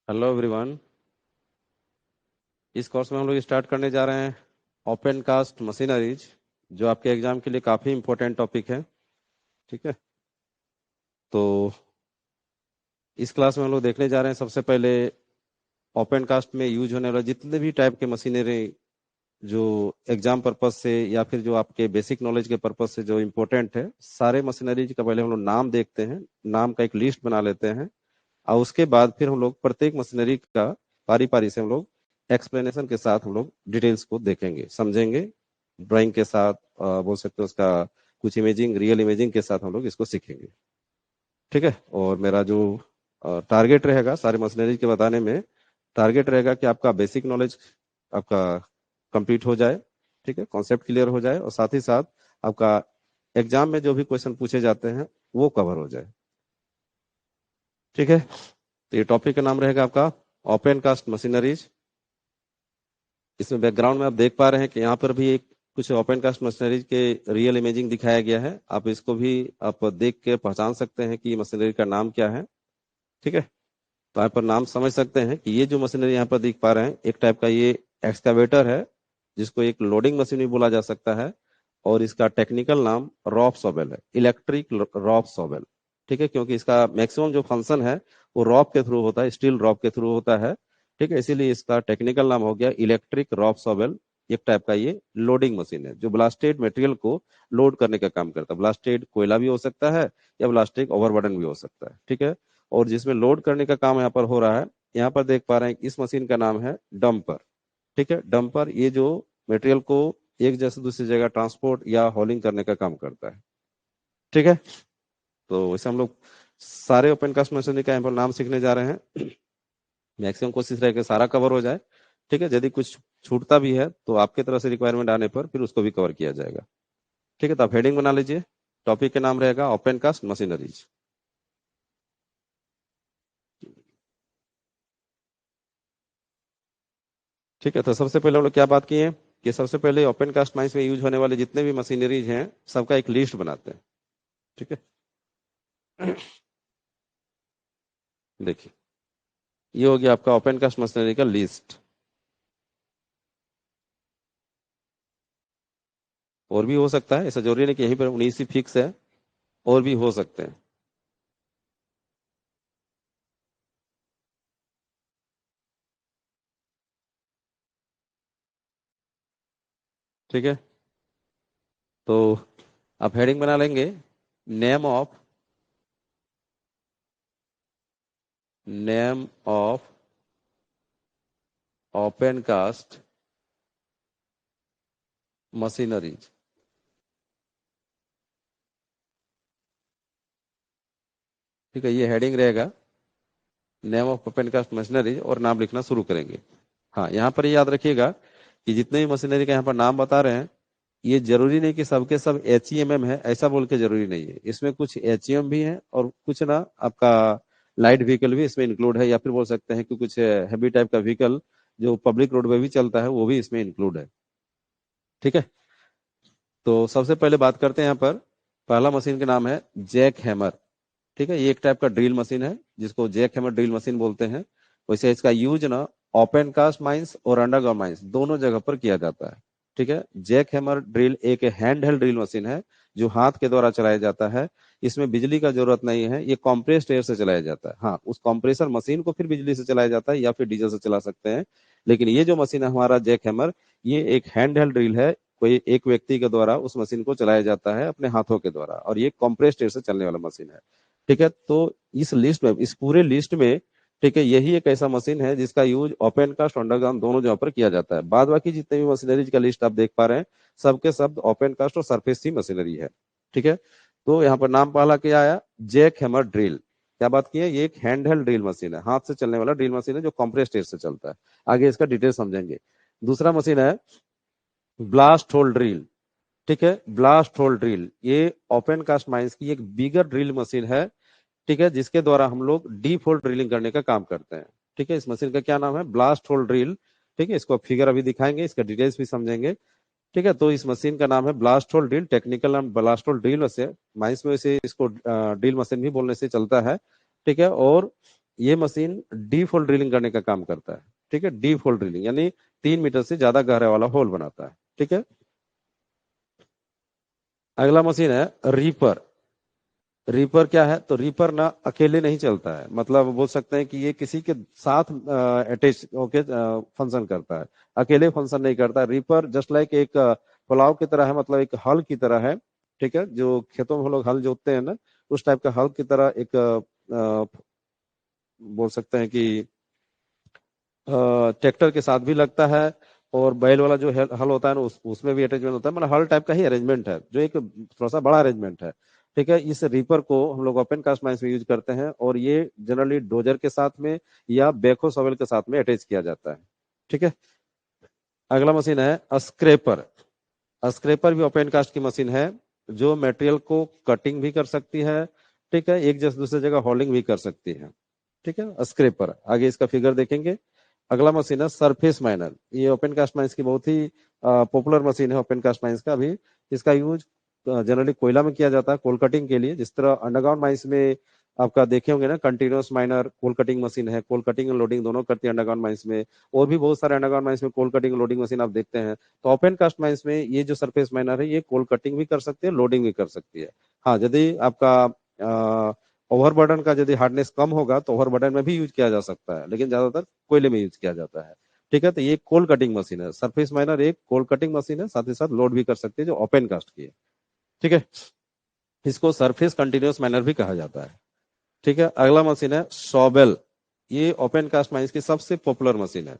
Hello everyone. इस course में हम लोग स्टार्ट करने जा रहे हैं ओपन कास्ट मशीनरीज, जो आपके एग्जाम के लिए काफ़ी इंपॉर्टेंट टॉपिक है। ठीक है, तो इस क्लास में हम लोग देखने जा रहे हैं सबसे पहले ओपन कास्ट में यूज होने वाले जितने भी टाइप के मशीनरी जो एग्जाम पर्पज से या फिर जो आपके बेसिक नॉलेज के पर्पज से जो इम्पोर्टेंट है, सारे मशीनरीज का पहले हम लोग नाम देखते हैं, नाम का एक लिस्ट बना लेते हैं। और उसके बाद फिर हम लोग प्रत्येक मशीनरी का पारी पारी से हम लोग एक्सप्लेनेशन के साथ हम लोग डिटेल्स को देखेंगे, समझेंगे, ड्राइंग के साथ बोल सकते हैं उसका कुछ इमेजिंग, रियल इमेजिंग के साथ हम लोग इसको सीखेंगे। ठीक है, और मेरा जो टारगेट रहेगा सारे मशीनरी के बताने में, टारगेट रहेगा कि आपका बेसिक नॉलेज आपका कंप्लीट हो जाए। ठीक है, कॉन्सेप्ट क्लियर हो जाए और साथ ही साथ आपका एग्जाम में जो भी क्वेश्चन पूछे जाते हैं वो कवर हो जाए। ठीक है, तो ये टॉपिक का नाम रहेगा आपका ओपन कास्ट मशीनरीज। इसमें बैकग्राउंड में आप देख पा रहे हैं कि यहाँ पर भी एक कुछ ओपन कास्ट मशीनरीज के रियल इमेजिंग दिखाया गया है। आप इसको भी आप देख के पहचान सकते हैं कि ये मशीनरी का नाम क्या है। ठीक है, तो यहाँ पर नाम समझ सकते हैं कि ये जो मशीनरी यहाँ पर दिख पा रहे हैं, एक टाइप का ये एक्सकावेटर है, जिसको एक लोडिंग मशीन भी बोला जा सकता है। और इसका टेक्निकल नाम रॉप शॉवेल है, इलेक्ट्रिक रॉप शॉवेल। ठीक है, क्योंकि इसका मैक्सिमम जो फंक्शन है वो रॉप के थ्रू होता है, स्टील रॉप के थ्रू होता है। ठीक है, इसीलिए इसका टेक्निकल नाम हो गया इलेक्ट्रिक रॉप शॉवेल। एक टाइप का ये लोडिंग मशीन है जो ब्लास्टेड मटेरियल को लोड करने का काम करता है। ब्लास्टेड कोयला भी हो सकता है या ब्लास्टेड ओवरबर्डन भी हो सकता है। ठीक है, और जिसमें लोड करने का काम यहाँ पर हो रहा है, यहाँ पर देख पा रहे हैं इस मशीन का नाम है डंपर। ठीक है, डंपर ये जो मटेरियल को एक जगह से दूसरी जगह ट्रांसपोर्ट या हॉलिंग करने का काम करता है। ठीक है, तो वैसे हम लोग सारे ओपन कास्ट मशीनरी का यहाँ पर नाम सीखने जा रहे हैं। मैक्सिमम कोशिश रहे कि सारा कवर हो जाए। ठीक है, यदि कुछ छूटता भी है तो आपके तरफ से रिक्वायरमेंट आने पर फिर उसको भी कवर किया जाएगा। ठीक है, तो आप हेडिंग बना लीजिए। टॉपिक का नाम रहेगा ओपन कास्ट मशीनरीज। ठीक है, तो सबसे पहले हम लोग क्या बात किए कि सबसे पहले ओपन कास्ट माइंस में यूज होने वाले जितने भी मशीनरीज हैं सबका एक लिस्ट बनाते हैं। ठीक है, देखिए ये हो गया आपका ओपन कास्ट मशीनरी का लिस्ट। और भी हो सकता है, ऐसा जरूरी नहीं कि यहीं पर 19 ही फिक्स है, और भी हो सकते हैं। ठीक है, तो आप हेडिंग बना लेंगे, name of open cast machineries. ठीक है, ये हेडिंग रहेगा, name of open cast machineries, और नाम लिखना शुरू करेंगे। हाँ, यहाँ पर याद रखिएगा कि जितने भी मशीनरी का यहाँ पर नाम बता रहे हैं, ये जरूरी नहीं कि सबके सब HEMM है, ऐसा बोल के जरूरी नहीं है। इसमें कुछ HEM भी है और कुछ ना आपका लाइट व्हीकल भी इसमें इंक्लूड है, या फिर बोल सकते हैं कि कुछ हैवी टाइप का व्हीकल जो पब्लिक रोड पे भी चलता है वो भी इसमें इंक्लूड है। ठीक है, तो सबसे पहले बात करते हैं यहाँ पर। पहला मशीन का नाम है जैक हैमर। ठीक है, ये एक टाइप का ड्रिल मशीन है जिसको जैक हैमर ड्रिल मशीन बोलते हैं। वैसे इसका यूज ना ओपन कास्ट माइंस और अंडरग्राउंड माइंस दोनों जगह पर किया जाता है। ठीक है, जैक हैमर ड्रिल एक हैंड हेल्ड ड्रिल मशीन है जो हाथ के द्वारा चलाया जाता है। इसमें बिजली का जरूरत नहीं है, ये कॉम्प्रेस्ड एयर से चलाया जाता है। हाँ, उस कॉम्प्रेसर मशीन को फिर बिजली से चलाया जाता है या फिर डीजल से चला सकते हैं। लेकिन ये जो मशीन है हमारा जैक हैमर, ये एक हैंड हेल्ड ड्रिल है। कोई एक व्यक्ति के द्वारा उस मशीन को चलाया जाता है अपने हाथों के द्वारा, और ये कॉम्प्रेस्ड एयर से चलने वाला मशीन है। ठीक है, तो इस लिस्ट में, इस पूरे लिस्ट में, ठीक है, यही एक ऐसा मशीन है जिसका यूज ओपन कास्ट अंडरग्राउंड दोनों जगह पर किया जाता है। बाद बाकी जितने भी मशीनरीज का लिस्ट आप देख पा रहे हैं, सबके सब ओपन कास्ट और सरफेस ही मशीनरी है। ठीक है, तो यहाँ पर नाम पहला क्या आया, जैक हैमर ड्रिल। क्या बात की है, ये एक हैंड हेल्ड ड्रिल मशीन है, हाथ से चलने वाला ड्रिल मशीन है जो कंप्रेस्ड एयर से चलता है। आगे इसका डिटेल समझेंगे। दूसरा मशीन है ब्लास्ट होल ड्रिल। ठीक है, ब्लास्ट होल ड्रिल ये ओपन कास्ट माइंस की एक बिगर ड्रिल मशीन है। ठीक है, जिसके द्वारा हम लोग डीप होल ड्रिलिंग करने का काम करते हैं। ठीक है, इस मशीन का क्या नाम है, ब्लास्ट होल ड्रिल। ठीक है, इसको फिगर अभी दिखाएंगे, इसका डिटेल्स भी समझेंगे। ठीक है, तो इस मशीन का नाम है ब्लास्ट होल ड्रिल, टेक्निकल नाम ब्लास्ट होल ड्रिल। वैसे माइंस में इसे इसको ड्रिल मशीन भी बोलने से चलता है। ठीक है, और ये मशीन डीप होल ड्रिलिंग करने का काम करता है। ठीक है, डीप होल ड्रिलिंग यानी 3 मीटर से ज्यादा गहरा वाला होल बनाता है। ठीक है, अगला मशीन है रीपर। रीपर क्या है? तो रीपर ना अकेले नहीं चलता है, मतलब बोल सकते हैं कि ये किसी के साथ अटैच होके फंक्शन करता है, अकेले फंक्शन नहीं करता। रीपर जस्ट लाइक एक पुलाव की तरह है, मतलब एक हल की तरह है। ठीक है, जो खेतों में हम लोग हल जोतते हैं ना, उस टाइप का हल की तरह एक बोल सकते हैं कि ट्रैक्टर के साथ भी लगता है। और बैल वाला जो हल होता है ना, उसमें भी अटैचमेंट होता है, मतलब हल टाइप का ही अरेंजमेंट है, जो एक थोड़ा सा बड़ा अरेंजमेंट है। ठीक है, इस रीपर को हम लोग ओपन कास्ट माइंस में यूज करते हैं, और ये जनरली डोजर के साथ में या बैकहो शॉवेल के साथ में अटैच किया जाता है। ठीक है, अगला मशीन है स्क्रेपर। स्क्रेपर भी ओपन कास्ट की मशीन है, जो मटेरियल को कटिंग भी कर सकती है। ठीक है, एक जगह दूसरी जगह होल्डिंग भी कर सकती है। ठीक है, स्क्रेपर, आगे इसका फिगर देखेंगे। अगला मशीन है सरफेस माइनर। ये ओपन कास्ट माइंस की बहुत ही पॉपुलर मशीन है, ओपन कास्ट माइंस का भी। इसका यूज जनरली कोयला में किया जाता है, कोल कटिंग के लिए। जिस तरह अंडरग्राउंड माइंस में आपका देखे होंगे ना, कंटिन्यूअस माइनर कोल कटिंग मशीन है, कोल कटिंग और लोडिंग दोनों करती है अंडरग्राउंड माइंस में। और भी बहुत सारे अंडरग्राउंड माइंस में कोल कटिंग लोडिंग मशीन आप देखते हैं। तो ओपन कास्ट माइंस में ये जो सरफेस माइनर है, ये कोल कटिंग भी कर सकती है, लोडिंग भी कर सकती है। हाँ, यदि आपका ओवरबर्डन का यदि हार्डनेस कम होगा तो ओवरबर्डन में भी यूज किया जा सकता है, लेकिन ज्यादातर कोयले में यूज किया जाता है। ठीक है, तो ये कोल कटिंग मशीन है। सरफेस माइनर एक कोल कटिंग मशीन है, साथ ही साथ लोड भी कर सकती है, जो ओपन कास्ट की है। ठीक है, इसको सरफेस कंटिन्यूअस माइनर भी कहा जाता है। ठीक है, अगला मशीन है शॉवेल। ये ओपन कास्ट माइंस की सबसे पॉपुलर मशीन है।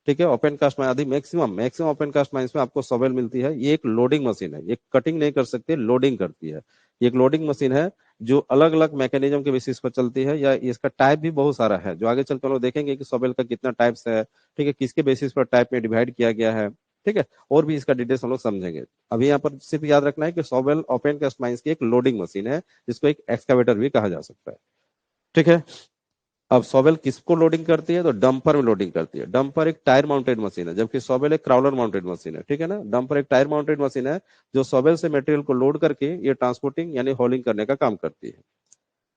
ठीक है, ओपन कास्ट में आदि maximum maximum open cast mines में आपको शॉवेल मिलती है। ये एक लोडिंग मशीन है, ये कटिंग नहीं कर सकती, लोडिंग करती है। ये एक लोडिंग मशीन है, जो अलग अलग मैकेनिज्म के बेसिस पर चलती है, या इसका टाइप भी बहुत सारा है, जो आगे चलकर हम लोग देखेंगे कि शॉवेल का कितना टाइप्स है। ठीक है, किसके बेसिस पर टाइप में डिवाइड किया गया है। ठीक है, और भी इसका डिटेल्स हम लोग समझेंगे। अभी यहाँ पर सिर्फ याद रखना है कि शॉवेल ओपन कास्ट माइंस की एक लोडिंग मशीन है, जिसको एक एक्सकावेटर भी कहा जा सकता है। ठीक है, अब सॉवेल किसको लोडिंग करती है? तो डंपर में लोडिंग करती है। डंपर एक टायर माउंटेड मशीन है, जबकि सॉवेल एक क्राउलर माउंटेड मशीन है। ठीक है ना, डंपर एक टायर माउंटेड मशीन है, जो सॉवेल से मटेरियल को लोड करके ये ट्रांसपोर्टिंग यानी हॉलिंग करने का काम करती है।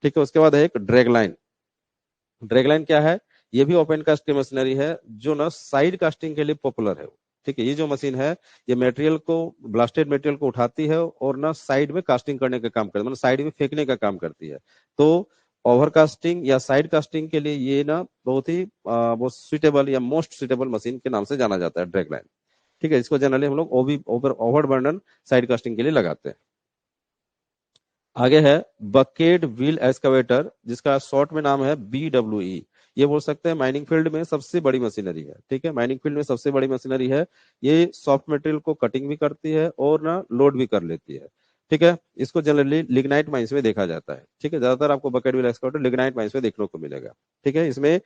ठीक है, उसके बाद है एक ड्रैग लाइन। ड्रैग लाइन क्या है? ये भी ओपन कास्ट की मशीनरी है, जो ना साइड कास्टिंग के लिए पॉपुलर है। ठीक है, ये जो मशीन है, ये मटेरियल को, ब्लास्टेड मटेरियल को उठाती है और ना साइड में कास्टिंग करने का काम करती है, मतलब साइड में फेंकने का काम करती है। तो ओवर कास्टिंग या साइड कास्टिंग के लिए ये ना बहुत ही वो सुइटेबल या मोस्ट सुइटेबल मशीन के नाम से जाना जाता है, ड्रैग लाइन। ठीक है, इसको जनरली हम लोग ओवी over over burner side casting के लिए लगाते हैं। आगे है बकेट व्हील एक्सकवेटर, जिसका शॉर्ट में नाम है BWE। ये बोल सकते हैं माइनिंग फील्ड में सबसे बड़ी मशीनरी है। ठीक है, माइनिंग फील्ड में सबसे बड़ी मशीनरी है। ये सॉफ्ट मटेरियल को कटिंग भी करती है और ना लोड भी कर लेती है। ठीक है, इसको जनरली लिग्नाइट माइंस में देखा जाता है। ठीक है, ज्यादातर आपको bucket wheel excavator lignite mines में देखने को मिलेगा। ठीक है, इसमें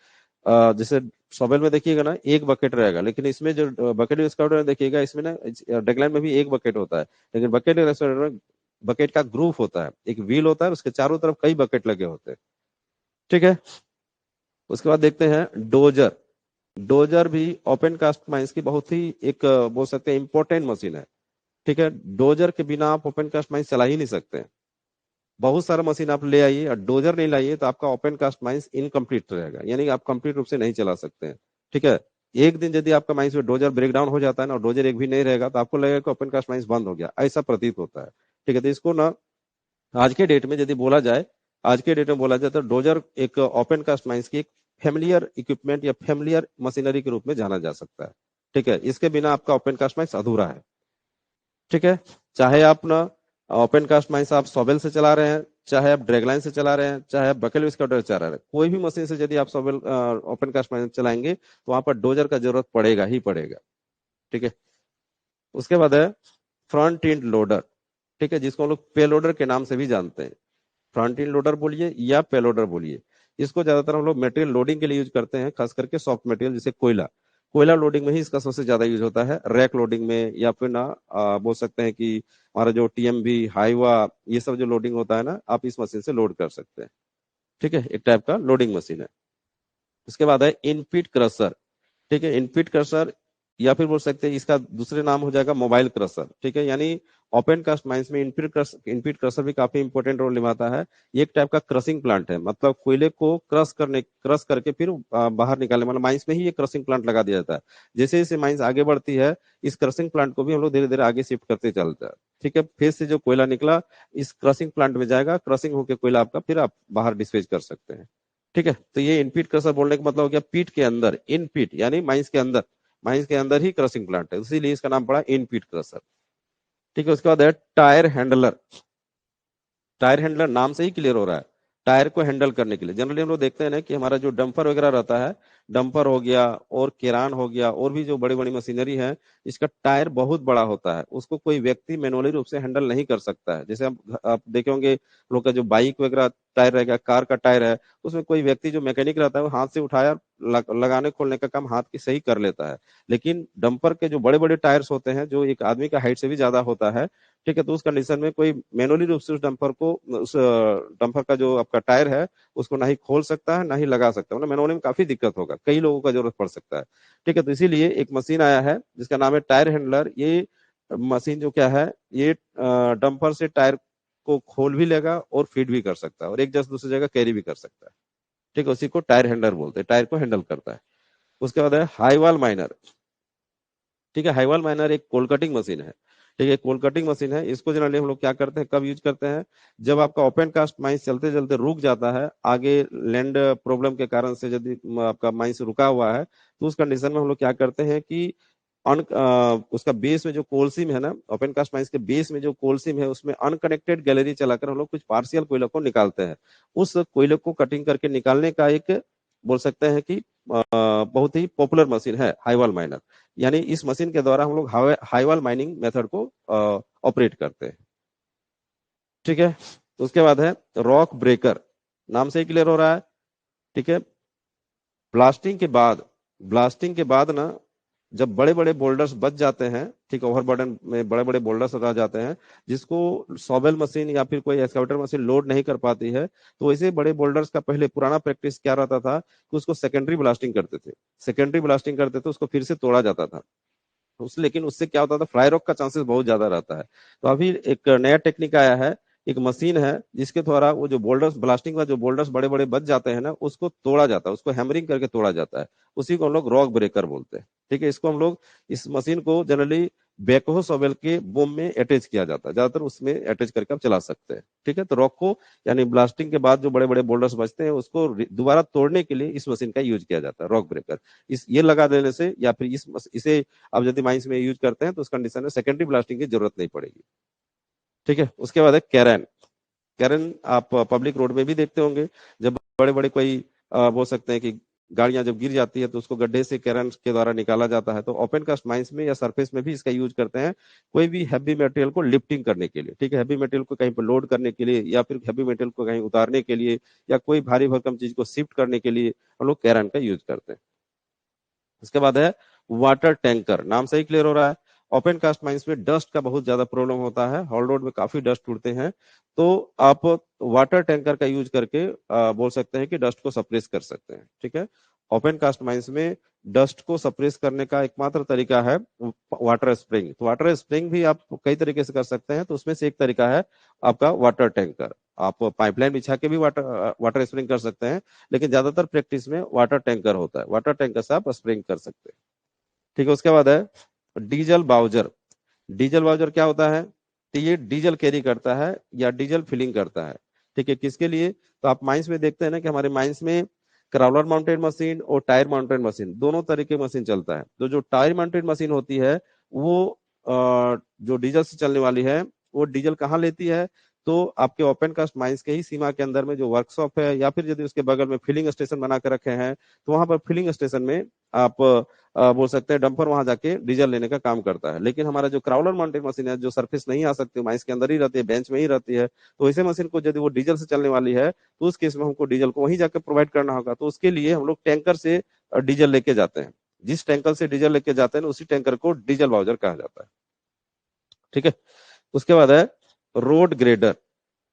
जैसे शॉवेल में देखिएगा ना, एक बकेट रहेगा, लेकिन इसमें जो बकेट व्हील एक्सकवेटर में देखिएगा, इसमें ना डेगलाइन में भी एक बकेट होता है, लेकिन बकेट व्हील एक्सकवेटर में बकेट का ग्रुप होता है, एक व्हील होता है, उसके चारों तरफ कई बकेट लगे होते हैं। ठीक है, उसके बाद देखते हैं डोजर। डोजर भी ओपन कास्ट माइंस की बहुत ही एक बोल सकते हैं इंपॉर्टेंट मशीन है। ठीक है, डोजर के बिना आप ओपन कास्ट माइंस चला ही नहीं सकते। बहुत सारा मशीन आप ले आइए और डोजर नहीं लाइए, तो आपका ओपन कास्ट माइंस इनकम्प्लीट रहेगा, यानी आप कंप्लीट रूप से नहीं चला सकते हैं। ठीक है, एक दिन यदि आपका माइंस में डोजर ब्रेक डाउन हो जाता है ना, और डोजर एक भी नहीं रहेगा, तो आपको लगेगा कि ओपन कास्ट माइंस बंद हो गया, ऐसा प्रतीत होता है। ठीक है, तो इसको ना आज के डेट में यदि बोला जाए, आज के डेट में बोला जाए, तो डोजर एक ओपन कास्ट माइंस की एक फेमिलियर इक्विपमेंट या फेमिलियर मशीनरी के रूप में जाना जा सकता है। ठीक है, इसके बिना आपका ओपन कास्ट माइंस अधूरा है। ठीक है, चाहे आप ना ओपन कास्ट माइंस आप सॉवेल से चला रहे हैं, चाहे आप ड्रैगलाइन से चला रहे हैं, चाहे आप बकेल विस्कटर चला रहे हैं, कोई भी मशीन से यदि आप सॉवेल ओपन कास्ट माइंस चलाएंगे, तो वहां पर डोजर का जरूरत पड़ेगा ही पड़ेगा। ठीक है, उसके बाद है फ्रंट एंड लोडर। ठीक है, जिसको हम लोग पे लोडर के नाम से भी जानते हैं। फ्रंट एंड लोडर बोलिए या पेलोडर बोलिए, इसको ज्यादातर हम लोग मटेरियल लोडिंग के लिए यूज करते हैं, खास करके सॉफ्ट मटेरियल जैसे कोयला। कोयला लोडिंग में ही इसका सबसे ज्यादा यूज होता है, रैक लोडिंग में, या फिर ना बोल सकते हैं कि हमारा जो TMV हाईवा, ये सब जो लोडिंग होता है ना, आप इस मशीन से लोड कर सकते हैं। ठीक है, एक टाइप का लोडिंग मशीन है। उसके बाद है इनपिट क्रशर। ठीक है, इनपिट क्रशर, या फिर बोल सकते हैं इसका दूसरे नाम हो जाएगा मोबाइल क्रशर। ठीक है, यानी ओपन कास्ट माइंस में इनपिट क्रशर भी काफी इंपॉर्टेंट रोल निभाता है। ये एक टाइप का क्रशिंग प्लांट है, मतलब कोयले को क्रश करके फिर बाहर निकालने, मतलब माइंस में ही ये क्रशिंग प्लांट लगा दिया जाता है। जैसे जैसे माइंस आगे बढ़ती है, इस क्रशिंग प्लांट को भी हम लोग धीरे धीरे आगे शिफ्ट करते चलते हैं। ठीक है, फिर से जो कोयला निकला इस क्रशिंग प्लांट में जाएगा, क्रशिंग होकर कोयला आपका फिर आप बाहर डिस्पेच कर सकते हैं। ठीक है, तो ये इनपीट क्रशर बोलने का मतलब हो गया पीट के अंदर, इन पीट यानी माइंस के अंदर, माइंस के अंदर ही क्रशिंग प्लांट है, इसीलिए इसका नाम पड़ा इनपीट क्रशर। ठीक है, उसके बाद है टायर हैंडलर। टायर हैंडलर नाम से ही क्लियर हो रहा है, टायर को हैंडल करने के लिए। जनरली हम लोग देखते हैं ना कि हमारा जो डंपर वगैरह रहता है, डंपर हो गया और केरान हो गया और भी जो बड़ी बड़ी मशीनरी है, इसका टायर बहुत बड़ा होता है, उसको कोई व्यक्ति मैनुअली रूप से हैंडल नहीं कर सकता है। जैसे आप देखे होंगे लोग का जो बाइक वगैरह टायर रहेगा, कार का टायर है, उसमें कोई व्यक्ति जो मैकेनिक रहता है वो हाथ से उठाया लगाने खोलने का काम हाथ की सही कर लेता है। लेकिन डंपर के जो बड़े बड़े टायर्स होते हैं, जो एक आदमी का हाइट से भी ज्यादा होता है, ठीक है, तो उस कंडीशन में कोई मैनुअली रूप से उस डंपर का जो आपका टायर है उसको ना ही खोल सकता है ना ही लगा सकता है, मतलब मैनुअली में काफी दिक्कत होगा, कई लोगों का जरूरत पड़ सकता है। ठीक है, तो इसीलिए एक मशीन आया है जिसका नाम है टायर हैंडलर। ये मशीन जो क्या है, ये डंपर से टायर को खोल भी लेगा और फीड भी कर सकता है और एक जगह से दूसरी जगह कैरी भी कर सकता है। ठीक है, उसी को टायर हैंडलर बोलते हैं, टायर को हैंडल करता है। उसके बाद है हाईवाल माइनर। ठीक है, हाईवाल माइनर एक कोल कटिंग मशीन है। ठीक है, कोल कटिंग मशीन है। इसको जनरली हम लोग क्या करते हैं, कब यूज करते हैं, जब आपका ओपन कास्ट माइंस चलते चलते रुक जाता है, आगे लैंड प्रॉब्लम के कारण से यदि आपका माइंस रुका हुआ है, तो उस कंडीशन में हम लोग क्या करते हैं कि उसका बेस में जो कोलसीम है ना, ओपन कास्ट माइंस के बेस में जो कोलसीम है उसमें अनकनेक्टेड गैलरी चलाकर हम लोग कुछ पार्शियल कोयला को निकालते हैं। उस कोयले को कटिंग करके निकालने का एक बोल सकते हैं कि बहुत ही पॉपुलर मशीन है हाईवाल माइनर। यानी इस मशीन के द्वारा हम लोग हाईवाल माइनिंग मेथड को ऑपरेट करते हैं। ठीक है, तो उसके बाद है रॉक ब्रेकर। नाम से ही क्लियर हो रहा है। ठीक है, ब्लास्टिंग के बाद, ब्लास्टिंग के बाद ना जब बड़े बड़े बोल्डर्स बच जाते हैं, ठीक है, ओवरबर्डन में बड़े बड़े बोल्डर्स आ जाते हैं जिसको सॉवेल मशीन या फिर कोई एक्सकावेटर मशीन लोड नहीं कर पाती है, तो ऐसे बड़े बोल्डर्स का पहले पुराना प्रैक्टिस क्या रहता था कि उसको सेकेंडरी ब्लास्टिंग करते थे। सेकेंडरी ब्लास्टिंग करते थे, उसको फिर से तोड़ा जाता था। लेकिन उससे क्या होता था, फ्लाई रॉक का चांसेस बहुत ज्यादा रहता है। तो अभी एक नया टेक्निक आया है, एक मशीन है जिसके द्वारा वो जो बोल्डर्स ब्लास्टिंग का जो बोल्डर्स बड़े बड़े बच जाते हैं ना, उसको तोड़ा जाता है, उसको हैमरिंग करके तोड़ा जाता है। उसी को हम लोग रॉक ब्रेकर बोलते हैं। ठीक है, इसको हम लोग, इस मशीन को जनरली बैकहो शॉवेल के बोम में अटैच किया जाता है, ज्यादातर उसमें अटैच करके आप चला सकते हैं। ठीक है, तो रॉक को यानी ब्लास्टिंग के बाद जो बड़े बड़े बोल्डर्स बचते हैं उसको दोबारा तोड़ने के लिए इस मशीन का यूज किया जाता है, रॉक ब्रेकर। इस ये लगा देने से या फिर इसे आप यदि माइंस में यूज करते हैं तो उस कंडीशन में सेकेंडरी ब्लास्टिंग की जरूरत नहीं पड़ेगी। ठीक है, उसके बाद है कैरन। कैरन आप पब्लिक रोड में भी देखते होंगे, जब बड़े बड़े कोई बोल सकते हैं कि गाड़ियां जब गिर जाती है तो उसको गड्ढे से कैरन के द्वारा निकाला जाता है। तो ओपन कास्ट माइंस में या सरफेस में भी इसका यूज करते हैं, कोई भी हैवी मटेरियल को लिफ्टिंग करने के लिए। ठीक है, हैवी मटेरियल को कहीं पर लोड करने के लिए या फिर हैवी मटेरियल को कहीं उतारने के लिए या कोई भारी भरकम चीज को शिफ्ट करने के लिए हम लोग कैरन का यूज करते हैं। इसके बाद है वाटर टैंकर। नाम से ही क्लियर हो रहा है, ओपन कास्ट माइंस में डस्ट का बहुत ज्यादा प्रॉब्लम होता है, हॉल रोड में काफी डस्ट उड़ते हैं, तो आप वाटर टैंकर का यूज करके बोल सकते हैं कि डस्ट को सप्रेस कर सकते हैं। ठीक है, ओपन कास्ट माइंस में डस्ट को सप्रेस करने का एकमात्र तरीका है वाटर स्प्रिंग। तो वाटर स्प्रिंग भी आप कई तरीके से कर सकते हैं, तो उसमें से एक तरीका है आपका वाटर टैंकर। आप पाइपलाइन बिछा के भी वाटर स्प्रिंग कर सकते हैं, लेकिन ज्यादातर प्रैक्टिस में वाटर टैंकर होता है, वाटर टैंकर से आप स्प्रिंग कर सकते हैं। ठीक है, उसके बाद है डीजल बाउजर। डीजल बाउजर क्या होता है, तो ये डीजल कैरी करता है या डीजल फिलिंग करता है। ठीक है, किसके लिए, तो आप माइंस में देखते हैं ना कि हमारे माइंस में क्राउलर माउंटेड मशीन और टायर माउंटेड मशीन दोनों तरीके मशीन चलता है। तो जो टायर माउंटेड मशीन होती है वो जो डीजल से चलने वाली है, वो डीजल कहाँ लेती है, तो आपके ओपन कास्ट माइंस के ही सीमा के अंदर में जो वर्कशॉप है या फिर यदि उसके बगल में फिलिंग स्टेशन बना के रखे हैं, तो वहां पर फिलिंग स्टेशन में आप बोल सकते हैं डंपर वहां जाके डीजल लेने का काम करता है। लेकिन हमारा जो क्राउलर माउंटेड मशीन है, जो सरफेस नहीं आ सकती, माइंस के अंदर ही रहती है, बेंच में ही रहती है, तो ऐसे मशीन को यदि वो डीजल से चलने वाली है तो उस केस में हमको डीजल को वहीं जाकर प्रोवाइड करना होगा। तो उसके लिए हम लोग टैंकर से डीजल लेके जाते हैं। जिस टैंकर से डीजल लेके जाते हैं उसी टैंकर को डीजल वाउचर कहा जाता है। ठीक है, उसके बाद है रोड ग्रेडर।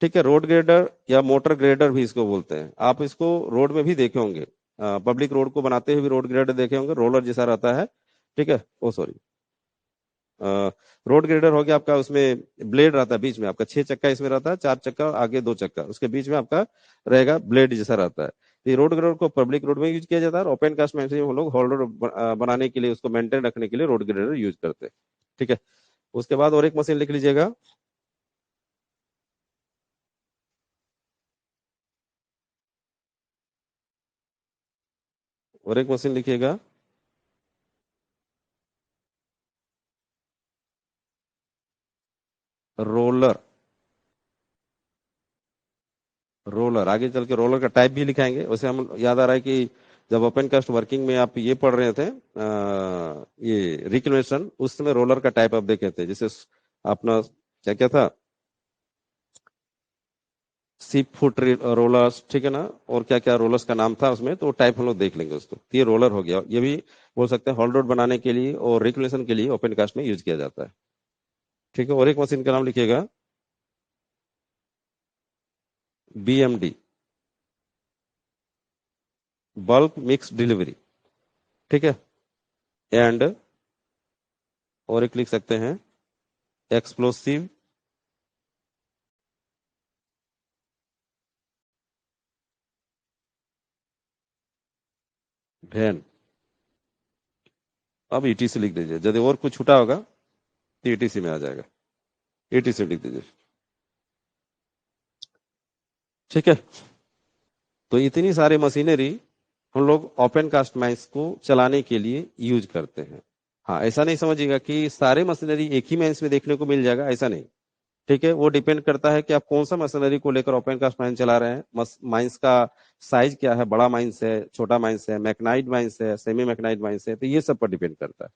ठीक है, रोड ग्रेडर या मोटर ग्रेडर भी इसको बोलते हैं। आप इसको रोड में भी देखे होंगे, पब्लिक रोड को बनाते हुए भी रोड ग्रेडर देखे होंगे, रोलर जैसा रहता है। ठीक है, ओ सॉरी, रोड ग्रेडर हो गया आपका, उसमें ब्लेड रहता है बीच में आपका, 6 चक्का इसमें रहता है, 4 चक्का आगे 2 चक्का, उसके बीच में आपका रहेगा ब्लेड जैसा रहता है। तो ये रोड ग्रेडर को पब्लिक रोड में यूज किया जाता है, और ओपन कास्ट में हम लोग हॉल रोड बनाने के लिए, उसको मेंटेन रखने के लिए रोड ग्रेडर यूज करते हैं। ठीक है। उसके बाद और एक मशीन लिख लीजिएगा, और एक मशीन लिखिएगा, रोलर। रोलर आगे चल के रोलर का टाइप भी लिखाएंगे। वैसे हम याद आ रहा है कि जब ओपन कास्ट वर्किंग में आप ये पढ़ रहे थे, ये रिक्लेमेशन, उस समय रोलर का टाइप आप देखे थे, जैसे अपना क्या क्या था, सिप फुट रोलर्स, ठीक है ना, और क्या क्या रोलर्स का नाम था उसमें, तो टाइप हम लोग देख लेंगे उसको। तो ये रोलर हो गया, ये भी बोल सकते हैं हॉल रोड बनाने के लिए और रिक्लेमेशन के लिए ओपन कास्ट में यूज किया जाता है। ठीक है। और एक मशीन का नाम लिखिएगा, BMD, बल्क मिक्स डिलीवरी। ठीक है। एंड और एक लिख सकते हैं, एक्सप्लोसिव वैन। अब ETC लिख दीजिए, यदि और कुछ छूटा होगा तो ETC में आ जाएगा, ETC लिख दीजिए। ठीक है। तो इतनी सारी मशीनरी हम लोग ओपन कास्ट माइंस को चलाने के लिए यूज करते हैं। हाँ, ऐसा नहीं समझिएगा कि सारे मशीनरी एक ही माइंस में देखने को मिल जाएगा, ऐसा नहीं। ठीक है, वो डिपेंड करता है कि आप कौन सा मशीनरी को लेकर ओपन कास्ट माइंस चला रहे हैं, माइंस का साइज क्या है, बड़ा माइंस है, छोटा माइंस है, मैग्नाइट माइंस है, सेमी मैग्नाइट माइंस है, तो ये सब पर डिपेंड करता है।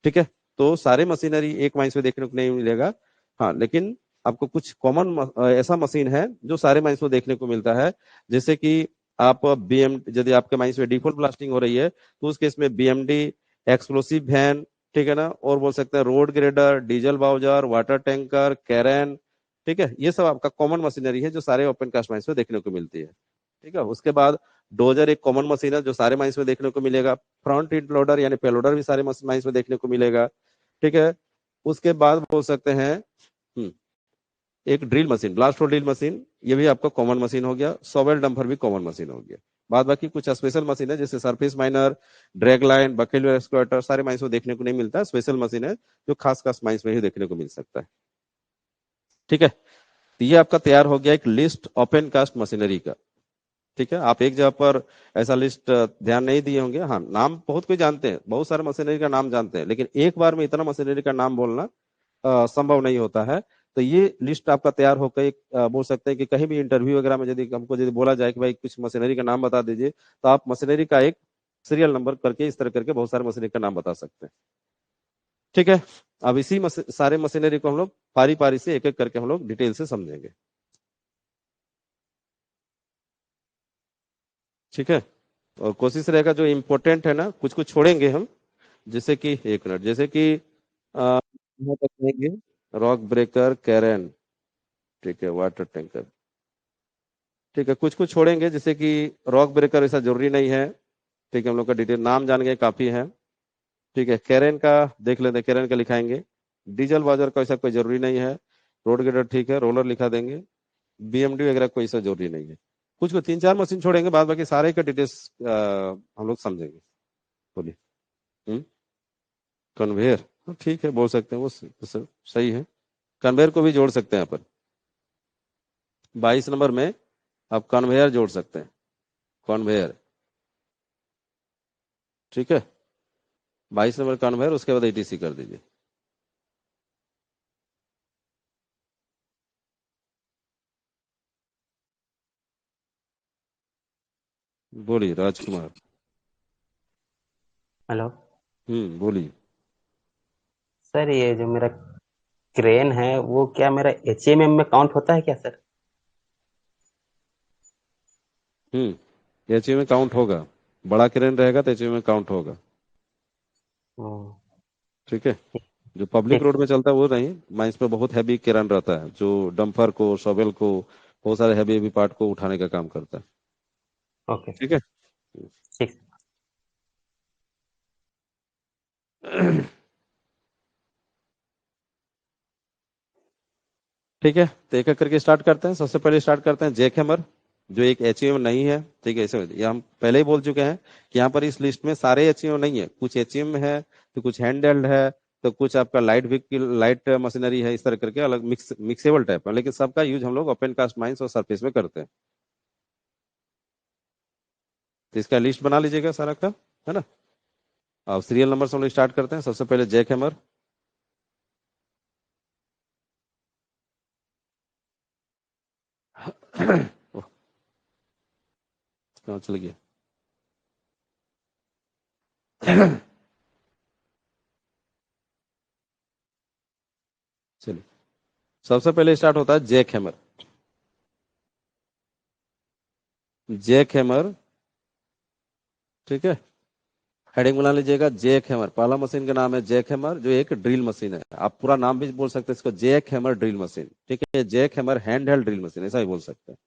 ठीक है। तो सारे मशीनरी एक माइंस में देखने को नहीं मिलेगा। हाँ, लेकिन आपको कुछ कॉमन ऐसा मशीन है जो सारे माइंस में देखने को मिलता है। जैसे कि आप BM, यदि आपके माइंस में डिफॉल्ट ब्लास्टिंग हो रही है तो उस केस में BMD, एक्सप्लोसिव वैन, ठीक है ना, और बोल सकते हैं road grader, diesel bowser, water tanker, कैरन। ठीक है, ये सब आपका कॉमन मशीनरी है जो सारे ओपन कास्ट माइंस में देखने को मिलती है। ठीक है। उसके बाद डोजर एक कॉमन मशीन है जो सारे माइंस में देखने को मिलेगा। फ्रंट इंड लोडर यानी पेलोडर भी सारे माइंस में देखने को मिलेगा। ठीक है। उसके बाद बोल सकते हैं, एक drill machine, blast hole drill machine, ये भी आपका कॉमन मशीन हो गया। सॉवेल डंपर भी कॉमन मशीन हो गया। बाद बाकी कुछ स्पेशल मशीन है, जैसे surface miner, dragline, bucket excavator, सारे माइंस में देखने को नहीं मिलता, स्पेशल मशीन है जो खास खास माइंस में ही देखने को मिल सकता है। ठीक है। तो ये आपका तैयार हो गया एक लिस्ट ओपन कास्ट मशीनरी का। ठीक है। आप एक जगह पर ऐसा लिस्ट ध्यान नहीं दिए होंगे। हाँ, नाम बहुत कोई जानते हैं, बहुत सारे मशीनरी का नाम जानते हैं, लेकिन एक बार में इतना मशीनरी का नाम बोलना संभव नहीं होता है। तो ये लिस्ट आपका तैयार होकर एक बोल सकते हैं कि कहीं भी इंटरव्यू वगैरह में यदि हमको यदि बोला जाए कि भाई कुछ मशीनरी का नाम बता दीजिए, तो आप मशीनरी का एक सीरियल नंबर करके इस तरह करके बहुत सारे मशीनरी का नाम बता सकते हैं। ठीक है। अब इसी सारे मशीनरी को हम लोग पारी पारी से एक एक करके हम लोग डिटेल से समझेंगे। ठीक है। और कोशिश रहेगा जो इम्पोर्टेंट है ना, कुछ कुछ छोड़ेंगे हम, जैसे कि एक मिनट, जैसे कि यहाँ तक कहेंगे, रॉक ब्रेकर, कैरन, ठीक है, वाटर टैंकर। ठीक है, कुछ कुछ छोड़ेंगे, जैसे कि रॉक ब्रेकर ऐसा जरूरी नहीं है। ठीक है, हम लोग का डिटेल नाम जान गए काफी है। ठीक है, कैरन का देख लेते हैं, कैरन का लिखाएंगे। डीजल बाजार का ऐसा कोई जरूरी नहीं है। रोड ग्रेडर ठीक है, रोलर लिखा देंगे। BMD वगैरह कोई ऐसा जरूरी नहीं है। कुछ को 3 4 मशीन छोड़ेंगे, बाद बाकी सारे का डिटेल्स हम लोग समझेंगे। बोलिए। हम्म। कन्वेयर, ठीक है, बोल सकते हैं, वो सही है। कन्वेयर को भी जोड़ सकते हैं अपन। 22 नंबर में आप कन्वेयर जोड़ सकते हैं, कन्वेयर। ठीक है। 22 नंबर कन्वेयर, उसके बाद ETC कर दीजिए। बोलिए राजकुमार। हेलो बोलिए। सर, ये जो मेरा क्रेन है वो क्या मेरा HMM में काउंट होता है क्या सर? HMM में काउंट होगा, बड़ा क्रेन रहेगा तो HMM में काउंट होगा। हम्म, ठीक है। जो पब्लिक ठीक। रोड में चलता है वो नहीं, माइंस पे बहुत हैवी क्रेन रहता है जो डंपर को, शॉवेल को, बहुत सारे हैवी हैवी पार्ट को उठाने का काम करता है। ओके। ठीक है। ठीक। ठीक है, तो एक एक करके स्टार्ट करते हैं। सबसे पहले स्टार्ट करते हैं जैक हैमर, जो एक एचईएम नहीं है। ठीक है, इसे ये हम पहले ही बोल चुके हैं कि यहाँ पर इस लिस्ट में सारे एचईएम नहीं है, कुछ एचईएम है, तो कुछ हैंड है, तो कुछ आपका लाइट व्हीकल, लाइट मशीनरी है, इस तरह करके अलग मिक्सेबल टाइप है, लेकिन सबका यूज हम लोग ओपन कास्ट माइंस और सरफेस में करते हैं। तो इसका लिस्ट बना लीजिएगा सारा का, है ना। अब सीरियल नंबर से हम लोग स्टार्ट करते हैं। सबसे पहले जैक हैमर। ओह, कहाँ चल गया। चलिए, सबसे पहले स्टार्ट होता है जैक हैमर। जैक हैमर, ठीक है, हेडिंग बना लीजिएगा जैक हैमर। पहला मशीन का नाम है जैक हैमर, जो एक ड्रिल मशीन है। आप पूरा नाम भी बोल सकते हैं इसको, जैक हैमर ड्रिल मशीन। ठीक है, jack hammer hand held drill machine, ऐसा ही बोल सकते हैं।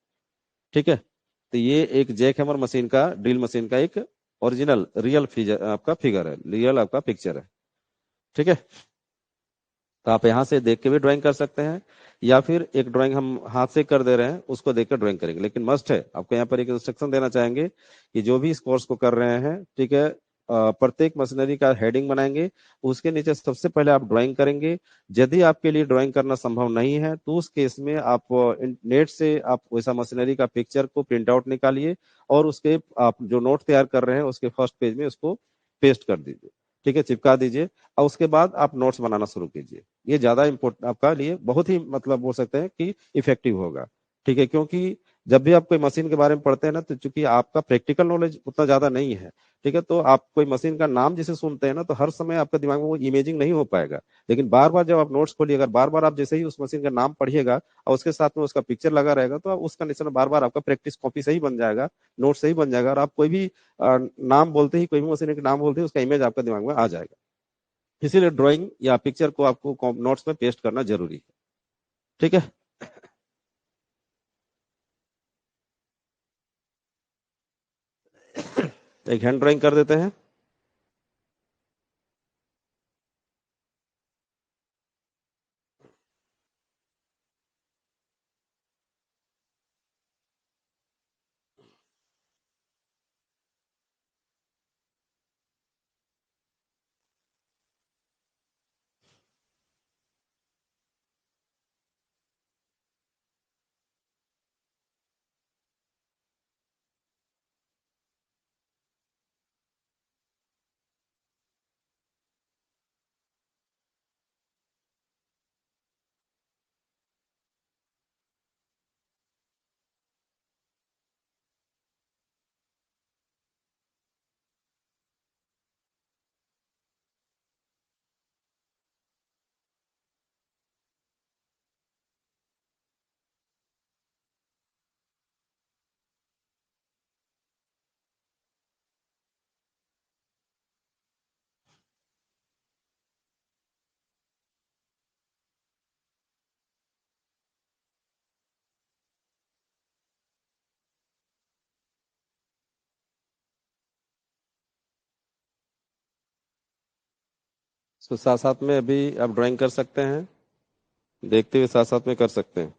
ठीक है, तो ये एक जैक हैमर मशीन का, ड्रिल मशीन का एक ओरिजिनल रियल फिगर आपका, फिगर है, रियल आपका पिक्चर है। ठीक है, तो आप यहाँ से देख के भी ड्राइंग कर सकते हैं, या फिर एक ड्राइंग हम हाथ से कर दे रहे हैं उसको देख कर ड्राइंग करेंगे। लेकिन मस्ट है, आपको यहाँ पर एक इंस्ट्रक्शन देना चाहेंगे कि जो भी इस कोर्स को कर रहे हैं, ठीक है, प्रत्येक मशीनरी का हेडिंग बनाएंगे, उसके नीचे सबसे पहले आप ड्राइंग करेंगे। यदि आपके लिए ड्राइंग करना संभव नहीं है, तो उस केस में आप नेट से आप वैसा मशीनरी का पिक्चर को प्रिंट आउट निकालिए, और उसके आप जो नोट तैयार कर रहे हैं उसके फर्स्ट पेज में उसको पेस्ट कर दीजिए। ठीक है, चिपका दीजिए, और उसके बाद आप नोट्स बनाना शुरू कीजिए। ये ज्यादा इम्पोर्टेंट, आपका लिए बहुत ही, मतलब बोल सकते हैं कि इफेक्टिव होगा। ठीक है, क्योंकि जब भी आप कोई मशीन के बारे में पढ़ते हैं ना, तो चूंकि आपका प्रैक्टिकल नॉलेज उतना ज्यादा नहीं है, ठीक है, तो आप कोई मशीन का नाम जिसे सुनते हैं ना, तो हर समय आपके दिमाग में वो इमेजिंग नहीं हो पाएगा। लेकिन बार बार जब आप नोट्स खोलिएगा, बार बार आप जैसे ही उस मशीन का नाम पढ़िएगा और उसके साथ में उसका पिक्चर लगा रहेगा, तो उस कंडीशन में बार बार आपका प्रैक्टिस कॉपी से ही बन जाएगा, नोट से ही बन जाएगा, और आप कोई भी नाम बोलते ही, कोई भी मशीन के नाम बोलते ही उसका इमेज आपके दिमाग में आ जाएगा। इसीलिए ड्राइंग या पिक्चर को आपको नोट्स में पेस्ट करना जरूरी है। ठीक है, एक हैंड ड्राइंग कर देते हैं। इसको साथ साथ में अभी आप ड्राइंग कर सकते हैं, देखते हुए साथ साथ में कर सकते हैं।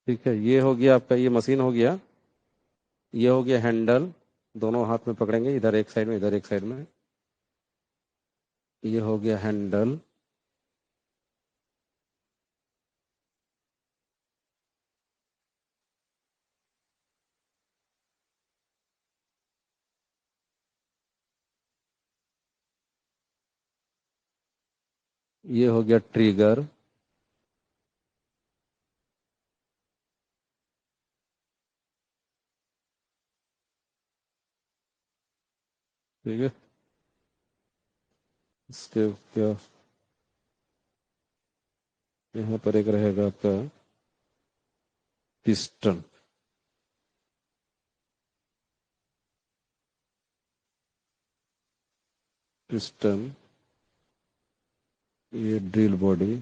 ठीक है, ये हो गया आपका, ये मशीन हो गया। ये हो गया हैंडल, दोनों हाथ में पकड़ेंगे, इधर एक साइड में इधर एक साइड में। ये हो गया हैंडल। ये हो गया ट्रिगर। ठीक है, इसके क्या, यहाँ पर एक रहेगा आपका पिस्टन। पिस्टन, ये ड्रिल बॉडी।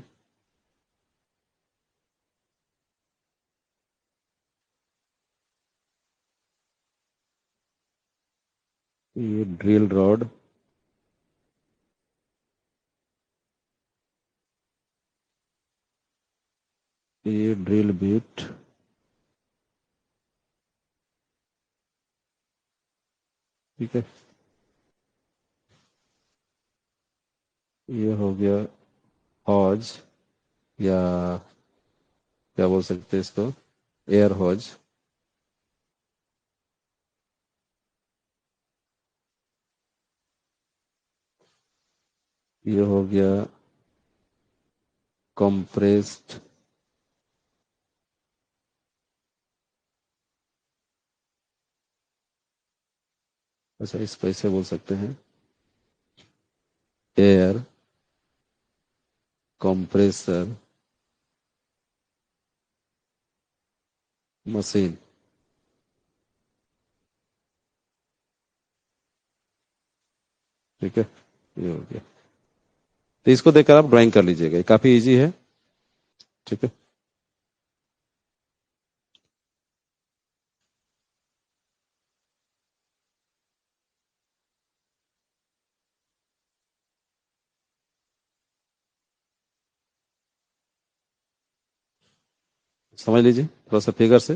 ये ड्रिल रॉड। ये ड्रिल बिट। ठीक है, ये हो गया हॉज, या क्या बोल सकते हैं इसको, एयर हॉज। ये हो गया कंप्रेस्ड, अच्छा इसको ऐसे बोल सकते हैं, एयर कंप्रेसर मशीन। ठीक है, ये हो गया। तो इसको देखकर आप ड्राइंग कर लीजिएगा, ये काफी इजी है। ठीक है, समझ लीजिए थोड़ा सा फिगर से।